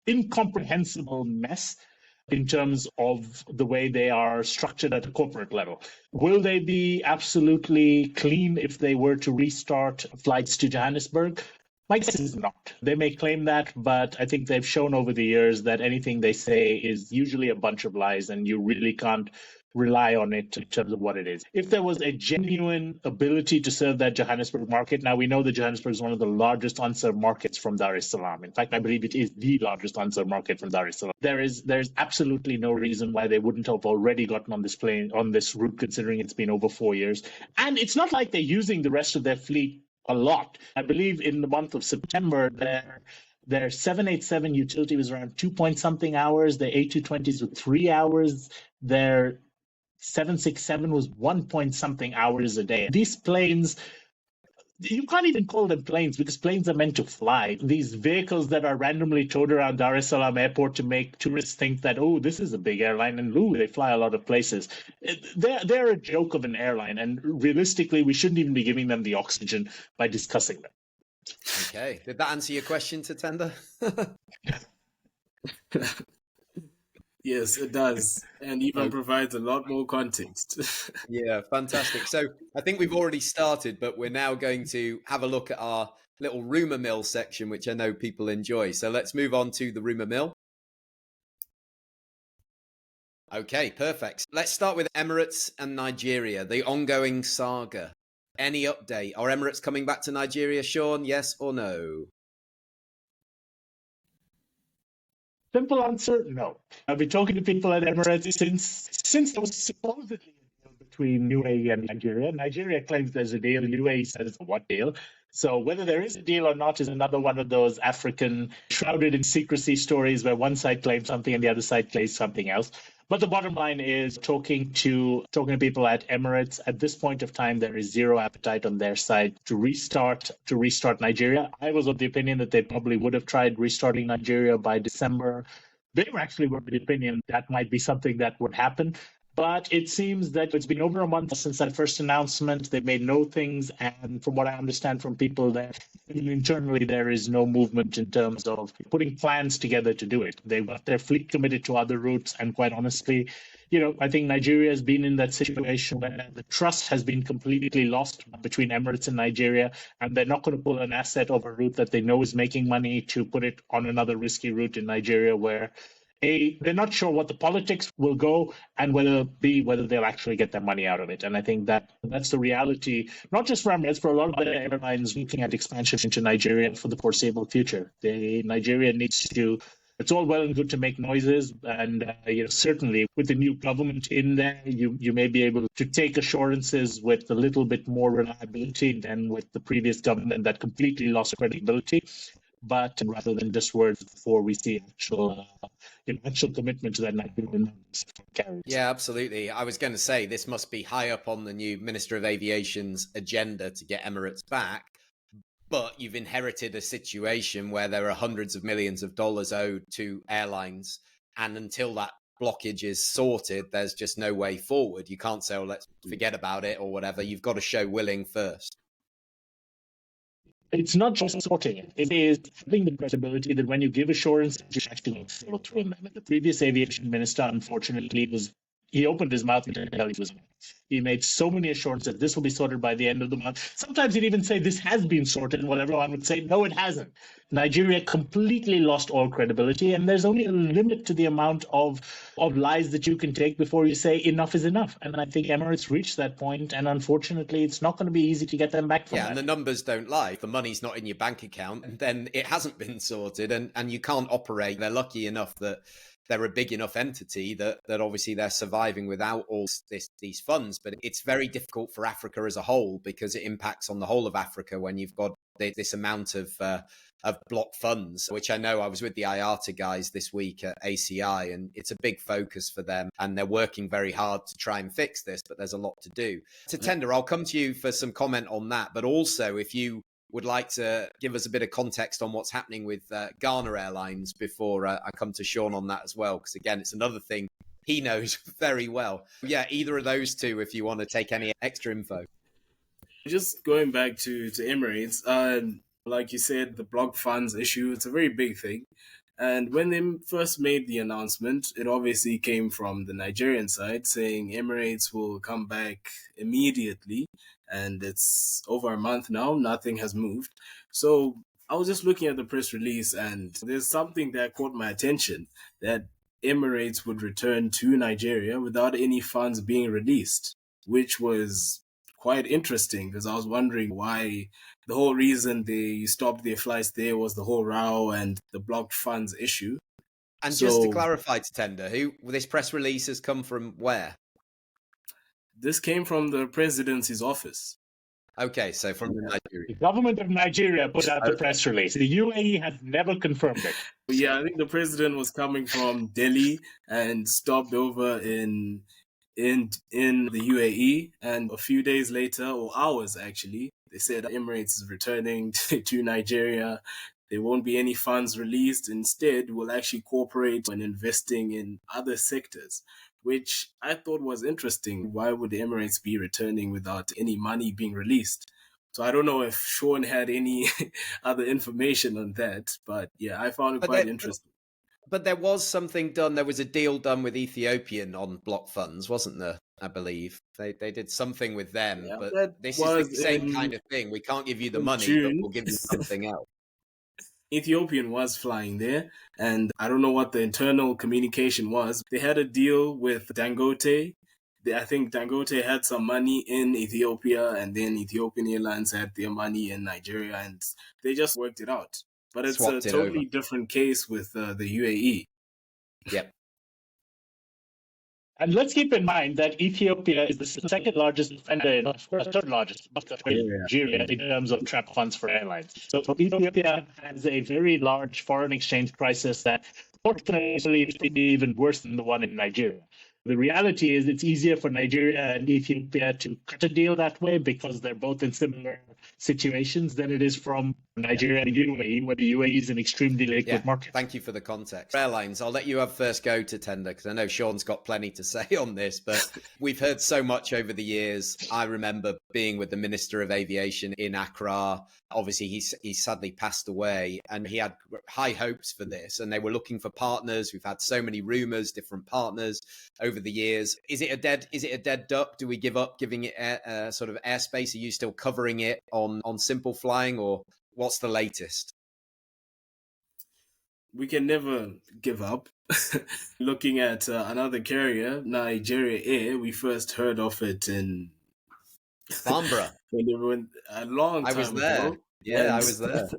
incomprehensible mess. in terms of the way they are structured at a corporate level. Will they be absolutely clean if they were to restart flights to Johannesburg? My guess is not. They may claim that, but I think they've shown over the years that anything they say is usually a bunch of lies, and you really can't rely on it in terms of what it is. If there was a genuine ability to serve that Johannesburg market, now we know that Johannesburg is one of the largest unserved markets from Dar es Salaam. In fact, I believe it is the largest unserved market from Dar es Salaam. There's absolutely no reason why they wouldn't have already gotten on this plane, on this route, considering it's been over 4 years. And it's not like they're using the rest of their fleet a lot. I believe in the month of September, their 787 utility was around 2-point-something hours. Their A220s were 3 hours. Their 767 was 1-point-something hours a day. These planes, you can't even call them planes because planes are meant to fly. These vehicles that are randomly towed around Dar es Salaam airport to make tourists think that, oh, this is a big airline, and ooh, they fly a lot of places. They're a joke of an airline, and realistically, we shouldn't even be giving them the oxygen by discussing them. Okay. Did that answer your question, Tatenda? Yes, it does. And even provides a lot more context. Yeah, fantastic. So I think we've already started, but we're now going to have a look at our little Rumour Mill section, which I know people enjoy. So let's move on to the Rumour Mill. Okay, perfect. Let's start with Emirates and Nigeria, the ongoing saga. Any update? Are Emirates coming back to Nigeria, Sean? Yes or no? Simple answer, no. I've been talking to people at Emirates since there was supposedly a deal between UAE and Nigeria. Nigeria claims there's a deal. UAE says, what deal? So whether there is a deal or not is another one of those African shrouded in secrecy stories where one side claims something and the other side claims something else. But the bottom line is talking to people at Emirates, at this point of time, there is zero appetite on their side to restart Nigeria. I was of the opinion that they probably would have tried restarting Nigeria by December. They were actually of the opinion that might be something that would happen. But it seems that it's been over a month since that first announcement. They've made no things. And from what I understand from people, that internally there is no movement in terms of putting plans together to do it. They've got their fleet committed to other routes. And quite honestly, I think Nigeria has been in that situation where the trust has been completely lost between Emirates and Nigeria. And they're not going to pull an asset of a route that they know is making money to put it on another risky route in Nigeria where they're not sure what the politics will go and whether they'll actually get their money out of it. And I think that's the reality, not just for Emirates, for a lot of other airlines looking at expansion into Nigeria for the foreseeable future. Nigeria needs to. It's all well and good to make noises, and certainly with the new government in there, you may be able to take assurances with a little bit more reliability than with the previous government that completely lost credibility. But rather than just words, before we see actual commitment to that Nigerian carries. Yeah, absolutely. I was going to say this must be high up on the new Minister of Aviation's agenda to get Emirates back. But you've inherited a situation where there are hundreds of millions of dollars owed to airlines. And until that blockage is sorted, there's just no way forward. You can't say, oh, let's forget about it or whatever. You've got to show willing first. It's not just sorting it. It is having the credibility that when you give assurance, you actually follow through on them. The previous aviation minister, unfortunately, he opened his mouth and tell he was. He made so many assurances this will be sorted by the end of the month. Sometimes he'd even say this has been sorted, and what everyone would say, no, it hasn't. Nigeria completely lost all credibility, and there's only a limit to the amount of lies that you can take before you say enough is enough. And I think Emirates reached that point, and unfortunately, it's not going to be easy to get them back from that. And the numbers don't lie. If the money's not in your bank account, and then it hasn't been sorted, and you can't operate. They're lucky enough that they're a big enough entity that obviously they're surviving without all these funds. But it's very difficult for Africa as a whole because it impacts on the whole of Africa when you've got this amount of blocked funds, which I know I was with the IATA guys this week at ACI, and it's a big focus for them. And they're working very hard to try and fix this, but there's a lot to do. Tatenda, I'll come to you for some comment on that. But also, if you would like to give us a bit of context on what's happening with Ghana Airlines before I come to Sean on that as well, because again, it's another thing he knows very well. Yeah, either of those two, if you want to take any extra info. Just going back to Emirates, like you said, the block funds issue, it's a very big thing. And when they first made the announcement, it obviously came from the Nigerian side saying Emirates will come back immediately. And it's over a month now, nothing has moved. So I was just looking at the press release, and there's something that caught my attention, that Emirates would return to Nigeria without any funds being released, which was quite interesting because I was wondering why. The whole reason they stopped their flights there was the whole row and the blocked funds issue. And just to clarify, Tatenda, this press release has come from where? This came from the presidency's office. Okay, so from Nigeria. The government of Nigeria put out the press release. The UAE has never confirmed it. Yeah, I think the president was coming from Delhi and stopped over in the UAE, and a few days later, or hours actually, they said Emirates is returning to Nigeria. There won't be any funds released. Instead, we'll actually cooperate and investing in other sectors, which I thought was interesting. Why would the Emirates be returning without any money being released? So I don't know if Sean had any other information on that, but yeah, I found it quite interesting. But there was something done. There was a deal done with Ethiopian on block funds, wasn't there? I believe they did something with them. Yeah, but this is the same kind of thing. We can't give you the money, but we'll give you something else. Ethiopian was flying there, and I don't know what the internal communication was. They had a deal with Dangote. I think Dangote had some money in Ethiopia, and then Ethiopian Airlines had their money in Nigeria, and they just worked it out. But it's a totally different case with the UAE. Yep. And let's keep in mind that Ethiopia is the second largest and third largest Nigeria in terms of trap funds for airlines. So Ethiopia has a very large foreign exchange crisis that fortunately is even worse than the one in Nigeria. The reality is it's easier for Nigeria and Ethiopia to cut a deal that way because they're both in similar situations than it is from Nigeria and UAE, where the UAE is an extremely liquid market. Thank you for the context. Airlines, I'll let you have first go, Tatenda, because I know Sean's got plenty to say on this, but we've heard so much over the years. I remember being with the Minister of Aviation in Accra. Obviously, he sadly passed away, and he had high hopes for this, and they were looking for partners. We've had so many rumors, different partners over the years. Is it a dead duck? Do we give up giving it sort of airspace? Are you still covering it on simple flying, or what's the latest? We can never give up. Looking at another carrier, Nigeria Air, we first heard of it in Farnborough. A long time ago. I was there. Yeah, I was there.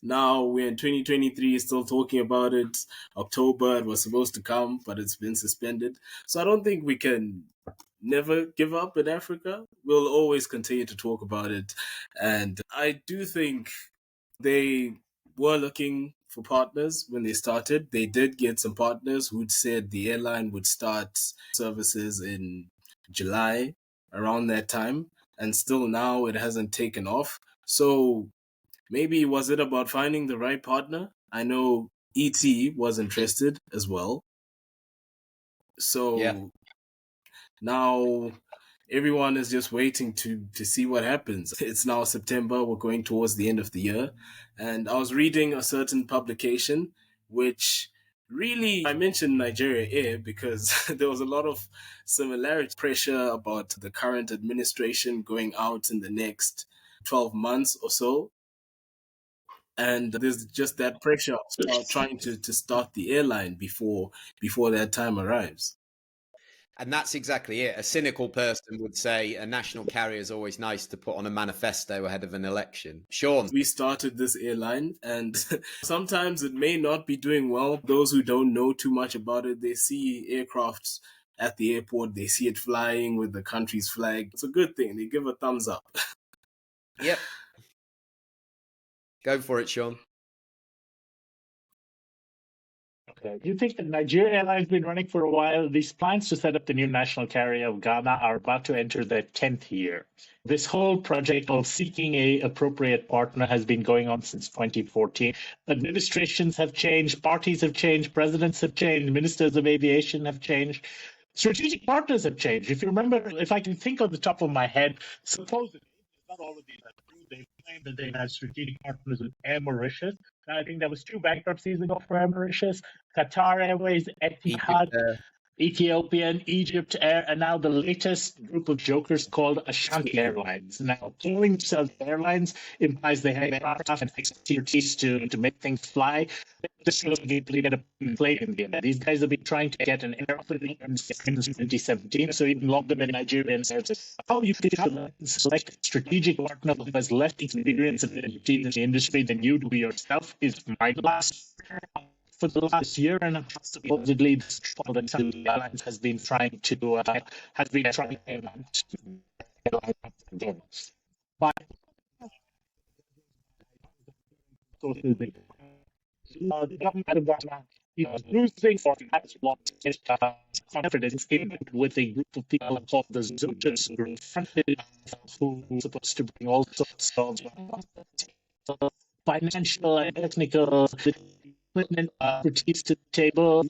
Now we're in 2023, still talking about it. October, it was supposed to come, but it's been suspended. So I don't think we can never give up in Africa. We'll always continue to talk about it. And I do think they were looking for partners when they started. They did get some partners who'd said the airline would start services in July, around that time. And still now it hasn't taken off. So maybe was it about finding the right partner? I know ET was interested as well. So now everyone is just waiting to see what happens. It's now September. We're going towards the end of the year. And I was reading a certain publication, which really, I mentioned Nigeria Air because there was a lot of similarity, pressure about the current administration going out in the next 12 months or so. And there's just that pressure of trying to start the airline before that time arrives. And that's exactly it. A cynical person would say a national carrier is always nice to put on a manifesto ahead of an election. Sean. We started this airline, and sometimes it may not be doing well. Those who don't know too much about it, they see aircrafts at the airport, they see it flying with the country's flag. It's a good thing. They give a thumbs up. Yep. Go for it, Sean. Okay. You think that Nigeria Airlines has been running for a while? These plans to set up the new national carrier of Ghana are about to enter their 10th year. This whole project of seeking an appropriate partner has been going on since 2014. Administrations have changed, parties have changed, presidents have changed, ministers of aviation have changed. Strategic partners have changed. If you remember, if I can think on the top of my head, supposedly, not all of these are true, They claim that they had strategic partners with Air Mauritius. I think there was 2 bankruptcies ago for Air Mauritius, Qatar Airways, Egypt, Etihad, Ethiopian, Egypt Air, and now the latest group of jokers called Ashanti Airlines. Now, calling themselves airlines implies they have aircraft and expertise to make things fly. This will immediately get a play in the end. These guys have been trying to get an aircraft since 2017, so even longer than Nigerian airlines. How you could select a strategic partner who has less experience and expertise in the industry than you do yourself is mind-blowing. For the last year and a half, supposedly, the Airlines has been trying to but the government of Ghana is losing or has lost its confidence in with a group of people called the Zotas group, who are supposed to bring all sorts of financial and technical equipment expertise to the table.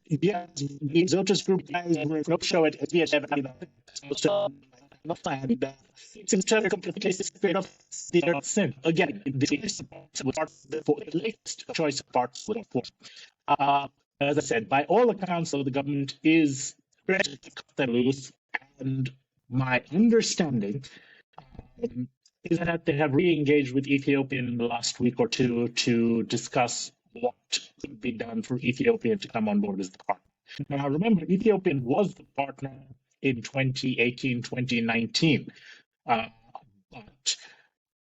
The Zotas group guys were no show at AviaDev and it's in turn complicated spirit of the sin. Again, the latest choice of parts with as I said, by all accounts, the government is ready to cut them loose, and my understanding is that they have re-engaged with Ethiopian in the last week or two to discuss what could be done for Ethiopian to come on board as the partner. Now, remember, Ethiopian was the partner in 2018, 2019, but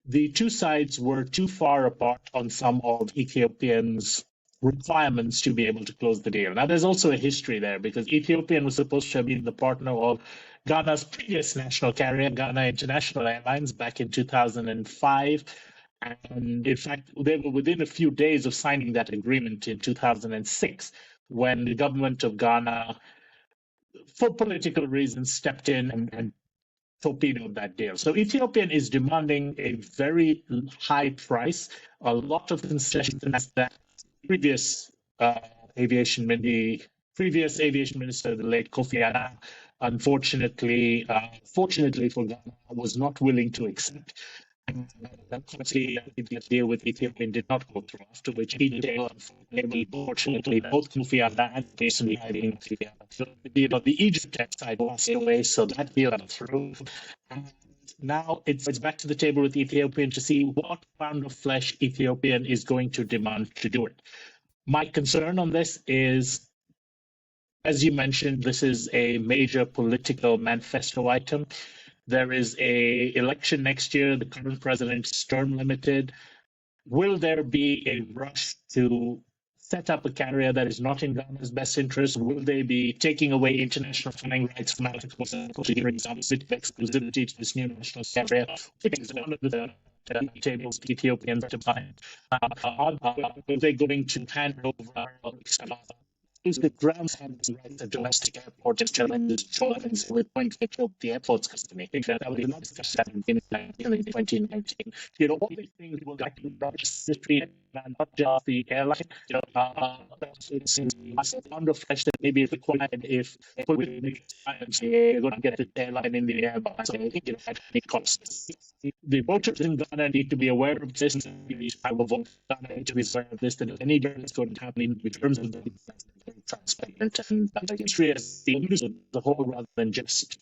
the two sides were too far apart on some of Ethiopian's requirements to be able to close the deal. Now, there's also a history there because Ethiopian was supposed to have been the partner of Ghana's previous national carrier, Ghana International Airlines, back in 2005. And in fact, they were within a few days of signing that agreement in 2006 when the government of Ghana, for political reasons, stepped in and torpedoed that deal. So Ethiopian is demanding a very high price, a lot of concessions that previous aviation minister, the late Kofi Annan, unfortunately, fortunately for Ghana, was not willing to accept. And obviously, the deal with Ethiopian did not go through, after which he did, unfortunately, both Kofi Annan and recently the Egypt side passed away, so that deal went through. And now it's back to the table with Ethiopian to see what pound of flesh Ethiopian is going to demand to do it. My concern on this is, as you mentioned, this is a major political manifesto item. There is an election next year. The current president is term limited. Will there be a rush to set up a carrier that is not in Ghana's best interest? Will they be taking away international flying rights from Africa, for example, exclusivity to this new national carrier? Which is one of the tables Ethiopians to find. Are they going to hand over the grounds have the right to domestic airport and challenges joins with point to the airport's company. That was not discussed in 2019. All these things will like to history and not just the airline. It's a pound of flesh that maybe is required if you're going to get the airline in the air. So I think it costs. The voters in Ghana need to be aware of this. I will vote Ghana need to be aware of this. That any is going to happen in terms of the transparent and history as the whole rather than just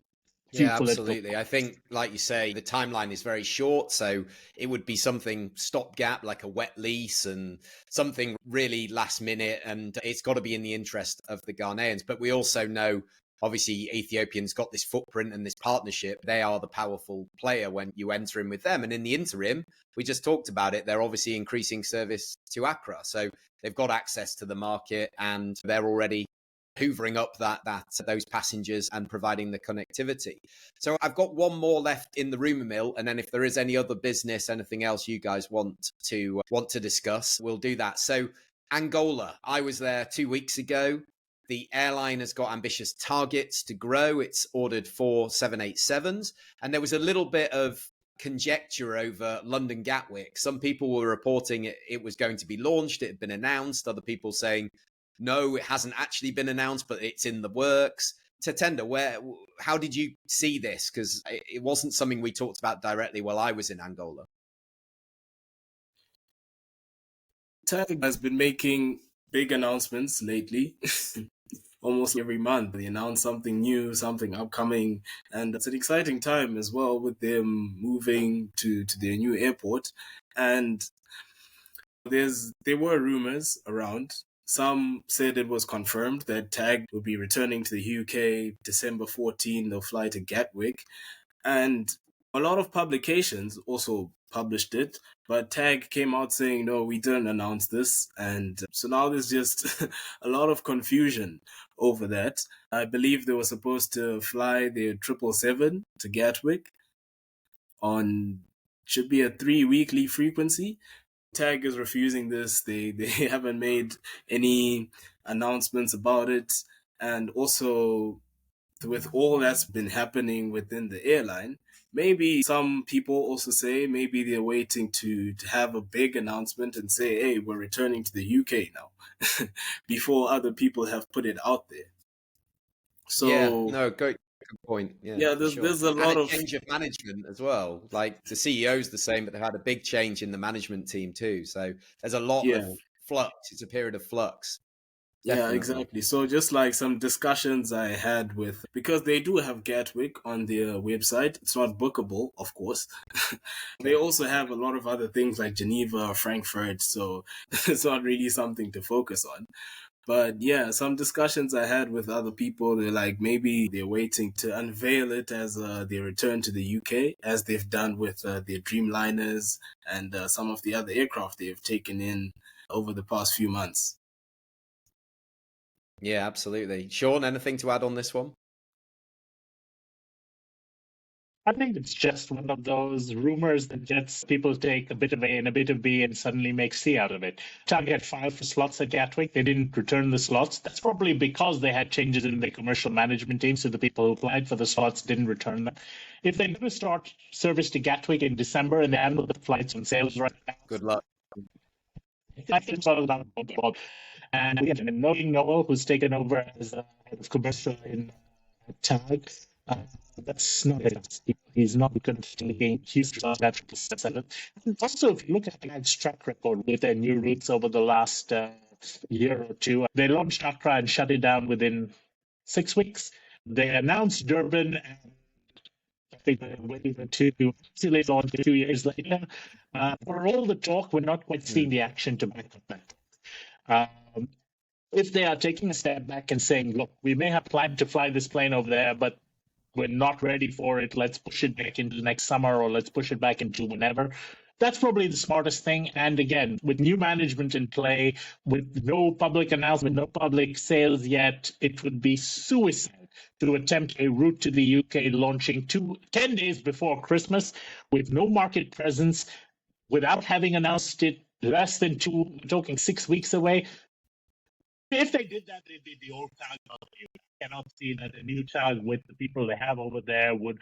absolutely. I think, like you say, the timeline is very short, so it would be something stopgap, like a wet lease, and something really last minute, and it's got to be in the interest of the Ghanaians. But we also know, obviously, Ethiopian's got this footprint and this partnership. They are the powerful player when you enter in with them. And in the interim, we just talked about it, they're obviously increasing service to Accra. So they've got access to the market and they're already hoovering up those passengers and providing the connectivity. So I've got one more left in the rumour mill, and then if there is any other business, anything else you guys want to discuss, we'll do that. So Angola, I was there 2 weeks ago. The airline has got ambitious targets to grow. It's ordered 4 787s, and there was a little bit of conjecture over London Gatwick. Some people were reporting it was going to be launched, it had been announced. Other people saying, no, it hasn't actually been announced, but it's in the works. Tatenda, how did you see this? Because it wasn't something we talked about directly while I was in Angola. TAG has been making big announcements lately. Almost every month they announce something new, something upcoming, and it's an exciting time as well with them moving to their new airport. And there were rumors around. Some said it was confirmed that TAG will be returning to the UK December 14. They'll fly to Gatwick, and a lot of publications also published it, but TAG came out saying, no, we didn't announce this. And so now there's just a lot of confusion over that. I believe they were supposed to fly their 777 to Gatwick should be a 3 weekly frequency. TAG is refusing this. They haven't made any announcements about it. And also, with all that's been happening within the airline, maybe some people also say maybe they're waiting to have a big announcement and say, hey, we're returning to the UK now, before other people have put it out there. So yeah, no, good point. Yeah, there's a lot of change of management as well. Like the CEO's the same, but they've had a big change in the management team too. So there's a lot of flux. It's a period of flux. Definitely. Yeah, exactly. So just like some discussions I had because they do have Gatwick on their website. It's not bookable, of course. They also have a lot of other things like Geneva, Frankfurt. So it's not really something to focus on. But yeah, some discussions I had with other people, they're like, maybe they're waiting to unveil it as they return to the UK, as they've done with their Dreamliners and some of the other aircraft they've taken in over the past few months. Yeah, absolutely. Sean, anything to add on this one? I think it's just one of those rumors that gets people take a bit of A and a bit of B and suddenly make C out of it. TAG had filed for slots at Gatwick. They didn't return the slots. That's probably because they had changes in the commercial management team, so the people who applied for the slots didn't return them. If they're going to start service to Gatwick in December and they handle the flights on sales right now, good luck. I think it's all about Bob. And again, knowing Noel, who's taken over as head of commercial in TAG, that's not it. He's not going to gain huge results at 777. And also, if you look at TAG's track record with their new routes over the last year or two, they launched Accra and shut it down within 6 weeks. They announced Durban, and I think they're waiting for till they launched 2 years later. For all the talk, we're not quite seeing the action to back up that. If they are taking a step back and saying, look, we may have planned to fly this plane over there, but we're not ready for it, let's push it back into next summer or let's push it back into whenever, that's probably the smartest thing. And again, with new management in play, with no public announcement, no public sales yet, it would be suicide to attempt a route to the UK launching 10 days before Christmas with no market presence, without having announced it less than talking 6 weeks away. If they did that, they'd be the old TAG. I cannot see that a new TAG with the people they have over there would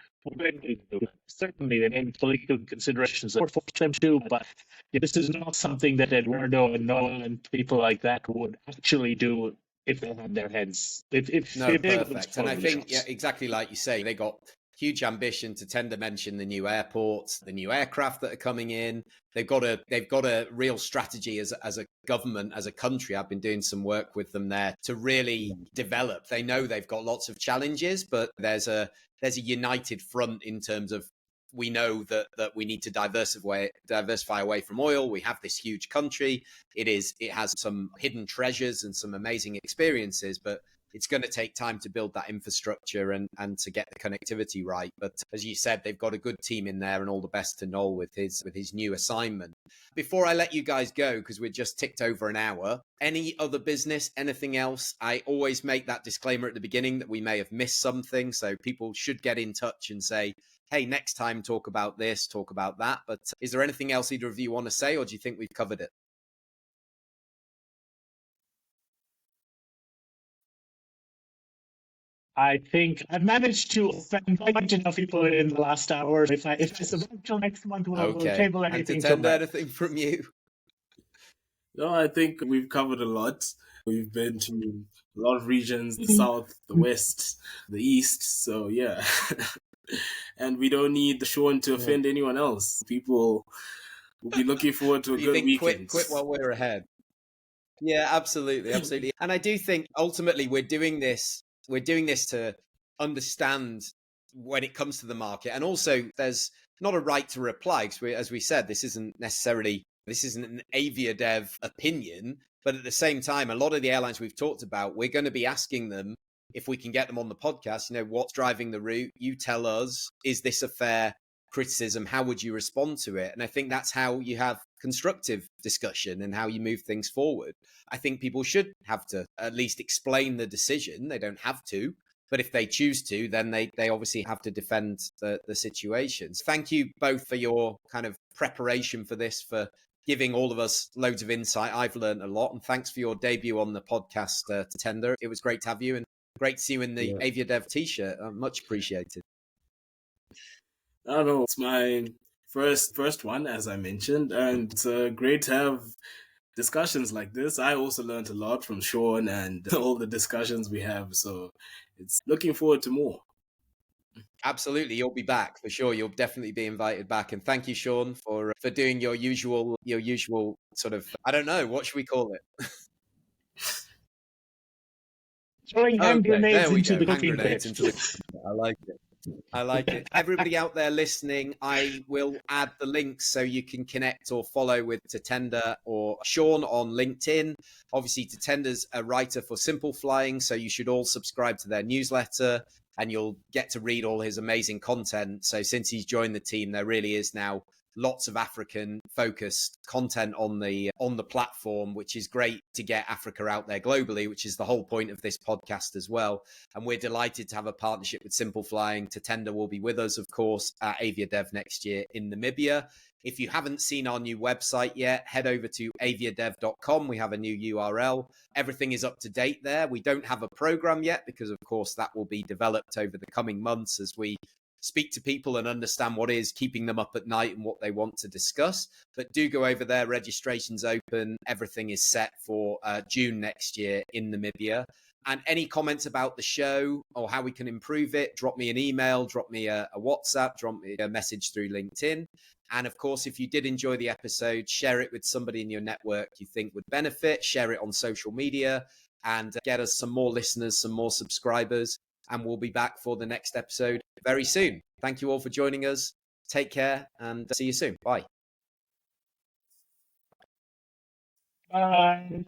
certainly they may political considerations that force them to, but this is not something that Eduardo and Noel and people like that would actually do if they had their heads. Perfect. And I think, yeah, exactly like you say, they got huge ambition. Tatenda mentioned the new airports, the new aircraft that are coming in. They've got a real strategy as a government, as a country. I've been doing some work with them there to really develop. They know they've got lots of challenges, but there's a united front in terms of, we know that we need to diversify away from oil. We have this huge country. It has some hidden treasures and some amazing experiences, but it's going to take time to build that infrastructure and to get the connectivity right. But as you said, they've got a good team in there, and all the best to Noel with his new assignment. Before I let you guys go, because we're just ticked over an hour, any other business, anything else? I always make that disclaimer at the beginning that we may have missed something. So people should get in touch and say, hey, next time talk about this, talk about that. But is there anything else either of you want to say, or do you think we've covered it? I think I've managed to offend quite enough people in the last hour. If I survive till next month, we'll table anything. And Tatenda, anything from you? No, I think we've covered a lot. We've been to a lot of regions, the south, the west, the east. So yeah. And we don't need the Sean to offend anyone else. People will be looking forward to a good weekend. Quit while we're ahead. Yeah, absolutely. And I do think ultimately we're doing this to understand when it comes to the market. And also there's not a right to reply, because as we said, this isn't an AviaDev opinion, but at the same time, a lot of the airlines we've talked about, we're going to be asking them, if we can get them on the podcast, what's driving the route? You tell us, is this a fair criticism? How would you respond to it? And I think that's how you have constructive discussion and how you move things forward. I think people should have to at least explain the decision. They don't have to, but if they choose to, then they obviously have to defend the situations. Thank you both for your kind of preparation for this, for giving all of us loads of insight. I've learned a lot, and thanks for your debut on the podcast, Tatenda. It was great to have you, and great to see you in the AviaDev t-shirt. Much appreciated. I don't know. It's my first one, as I mentioned, and it's great to have discussions like this. I also learned a lot from Sean and all the discussions we have. So it's looking forward to more. Absolutely, you'll be back for sure. You'll definitely be invited back. And thank you, Sean, for doing your usual sort of, I don't know, what should we call it? Throwing hand grenades into the cooking pit. I like it. Everybody out there listening, I will add the links so you can connect or follow with Tatenda or Sean on LinkedIn. Obviously, Tatenda's a writer for Simple Flying, so you should all subscribe to their newsletter and you'll get to read all his amazing content. So since he's joined the team, there really is now lots of African focused content on the platform, which is great to get Africa out there globally, which is the whole point of this podcast as well. And we're delighted to have a partnership with Simple Flying. Tatenda will be with us, of course, at AviaDev next year in Namibia. If you haven't seen our new website yet, head over to aviadev.com. We have a new URL. Everything is up to date there. We don't have a program yet because, of course, that will be developed over the coming months as we speak to people and understand what is keeping them up at night and what they want to discuss. But do go over there. Registration's open. Everything is set for June next year in Namibia. And any comments about the show or how we can improve it, drop me an email, drop me a WhatsApp, drop me a message through LinkedIn. And of course, if you did enjoy the episode, share it with somebody in your network you think would benefit. Share it on social media and get us some more listeners, some more subscribers. And we'll be back for the next episode very soon. Thank you all for joining us. Take care and see you soon. Bye. Bye.